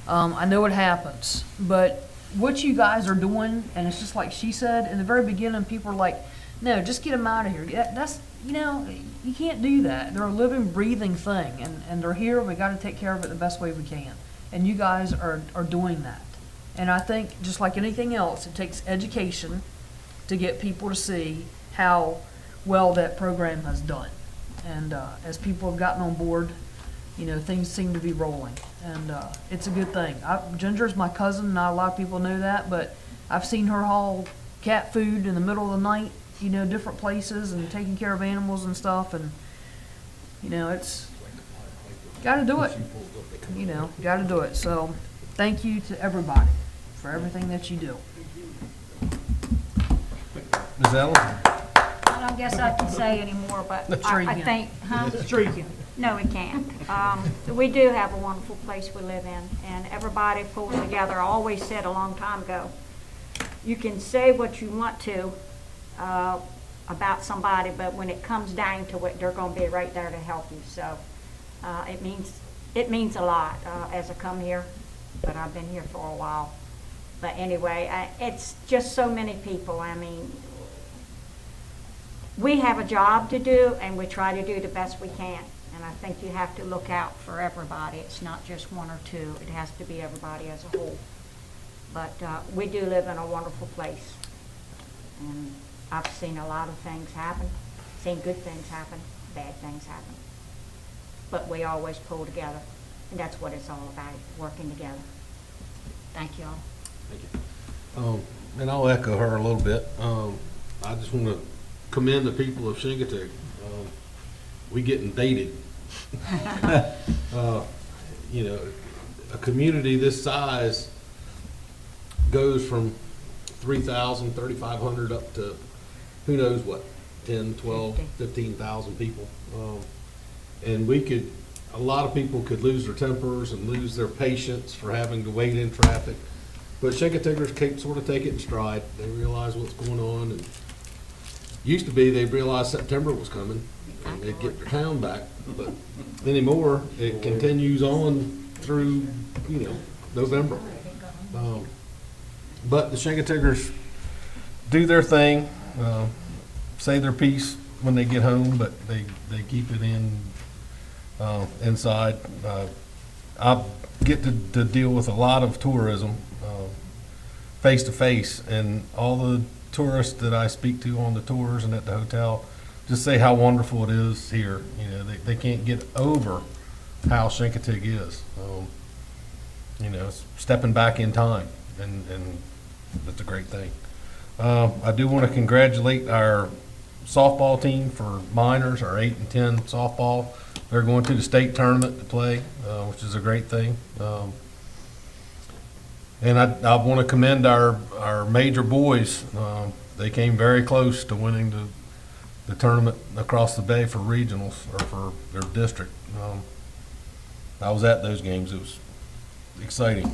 I know it happens, but what you guys are doing, and it's just like she said, in the very beginning, people are like, no, just get them out of here. Yeah, that's, you know, you can't do that. They're a living, breathing thing, and they're here, we got to take care of it the best way we can. And you guys are doing that. And I think, just like anything else, it takes education to get people to see how well that program has done. And as people have gotten on board, you know, things seem to be rolling, and it's a good thing. Ginger's my cousin, not a lot of people know that, but I've seen her haul cat food in the middle of the night, you know, different places, and taking care of animals and stuff, and, you know, it's, gotta do it, you know, gotta do it. So, thank you to everybody for everything that you do. Ms. Allen? I don't guess I can say anymore, but I think, huh? No, we can't. We do have a wonderful place we live in, and everybody pulls together. I always said a long time ago, you can say what you want to about somebody, but when it comes down to it, they're going to be right there to help you. So it means a lot as I come here, but I've been here for a while. But anyway, it's just so many people. I mean, we have a job to do, and we try to do the best we can. And I think you have to look out for everybody. It's not just one or two. It has to be everybody as a whole. But we do live in a wonderful place. And I've seen a lot of things happen, seen good things happen, bad things happen. But we always pull together. And that's what it's all about, working together. Thank you all. Thank you. And I'll echo her a little bit. I just want to commend the people of Chincoteague. We getting dated. You know, a community this size goes from 3,000, 3,500 up to who knows what, 10, 12, 15,000 people. And a lot of people could lose their tempers and lose their patience for having to wait in traffic. But Chincoteaguers sort of take it in stride. They realize what's going on, and used to be they realized September was coming and they'd get their town back. But anymore, it continues on through, November. But the Chincoteaguers do their thing, say their piece when they get home, but they keep it inside. I get to deal with a lot of tourism face to face, and all the tourists that I speak to on the tours and at the hotel just say how wonderful it is here. They can't get over how Chincoteague is. It's stepping back in time, and that's a great thing. I do want to congratulate our softball team for minors, our 8 and 10 softball. They're going to the state tournament to play, which is a great thing. And I want to commend our major boys. They came very close to winning the tournament across the bay for regionals, or for their district. I was at those games. It was exciting.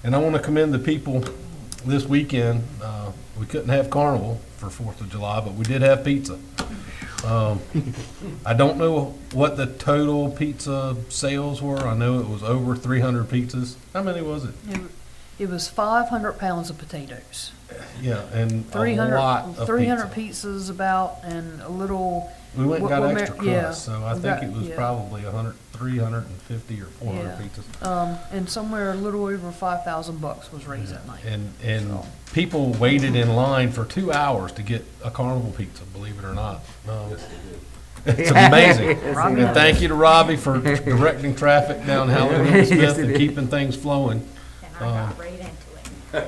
And I want to commend the people this weekend. We couldn't have carnival for 4th of July, but we did have pizza. I don't know what the total pizza sales were. I know it was over 300 pizzas. How many was it? It was 500 pounds of potatoes. Yeah, and 300, a lot of 300 pizza. pizzas about, and a little. We went and got extra crust, yeah, so I think it was probably 350 or 400 pizzas. And somewhere a little over $5,000 was raised that night. And people waited in line for 2 hours to get a carnival pizza, believe it or not. It's amazing. And thank you to Robbie for directing traffic down Halloween Smith and keeping things flowing. And I got right into it.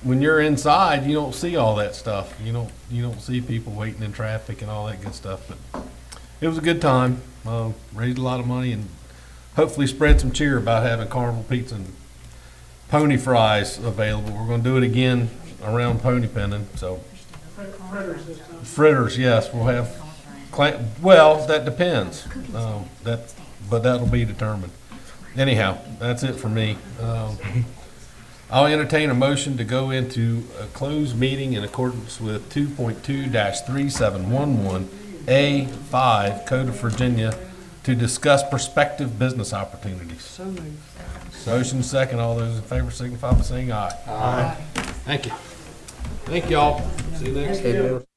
When you're inside, you don't see all that stuff. You don't see people waiting in traffic and all that good stuff. But it was a good time. Raised a lot of money, and hopefully spread some cheer about having carnival pizza and pony fries available. We're going to do it again around Pony Pending. So fritters, yes, we'll have. Well, that depends. But that'll be determined. Anyhow, that's it for me. I'll entertain a motion to go into a closed meeting in accordance with 2.2-3711A5 Code of Virginia to discuss prospective business opportunities. So moved. Motion second. All those in favor signify by saying aye. Aye. Thank you. Thank y'all. See you next.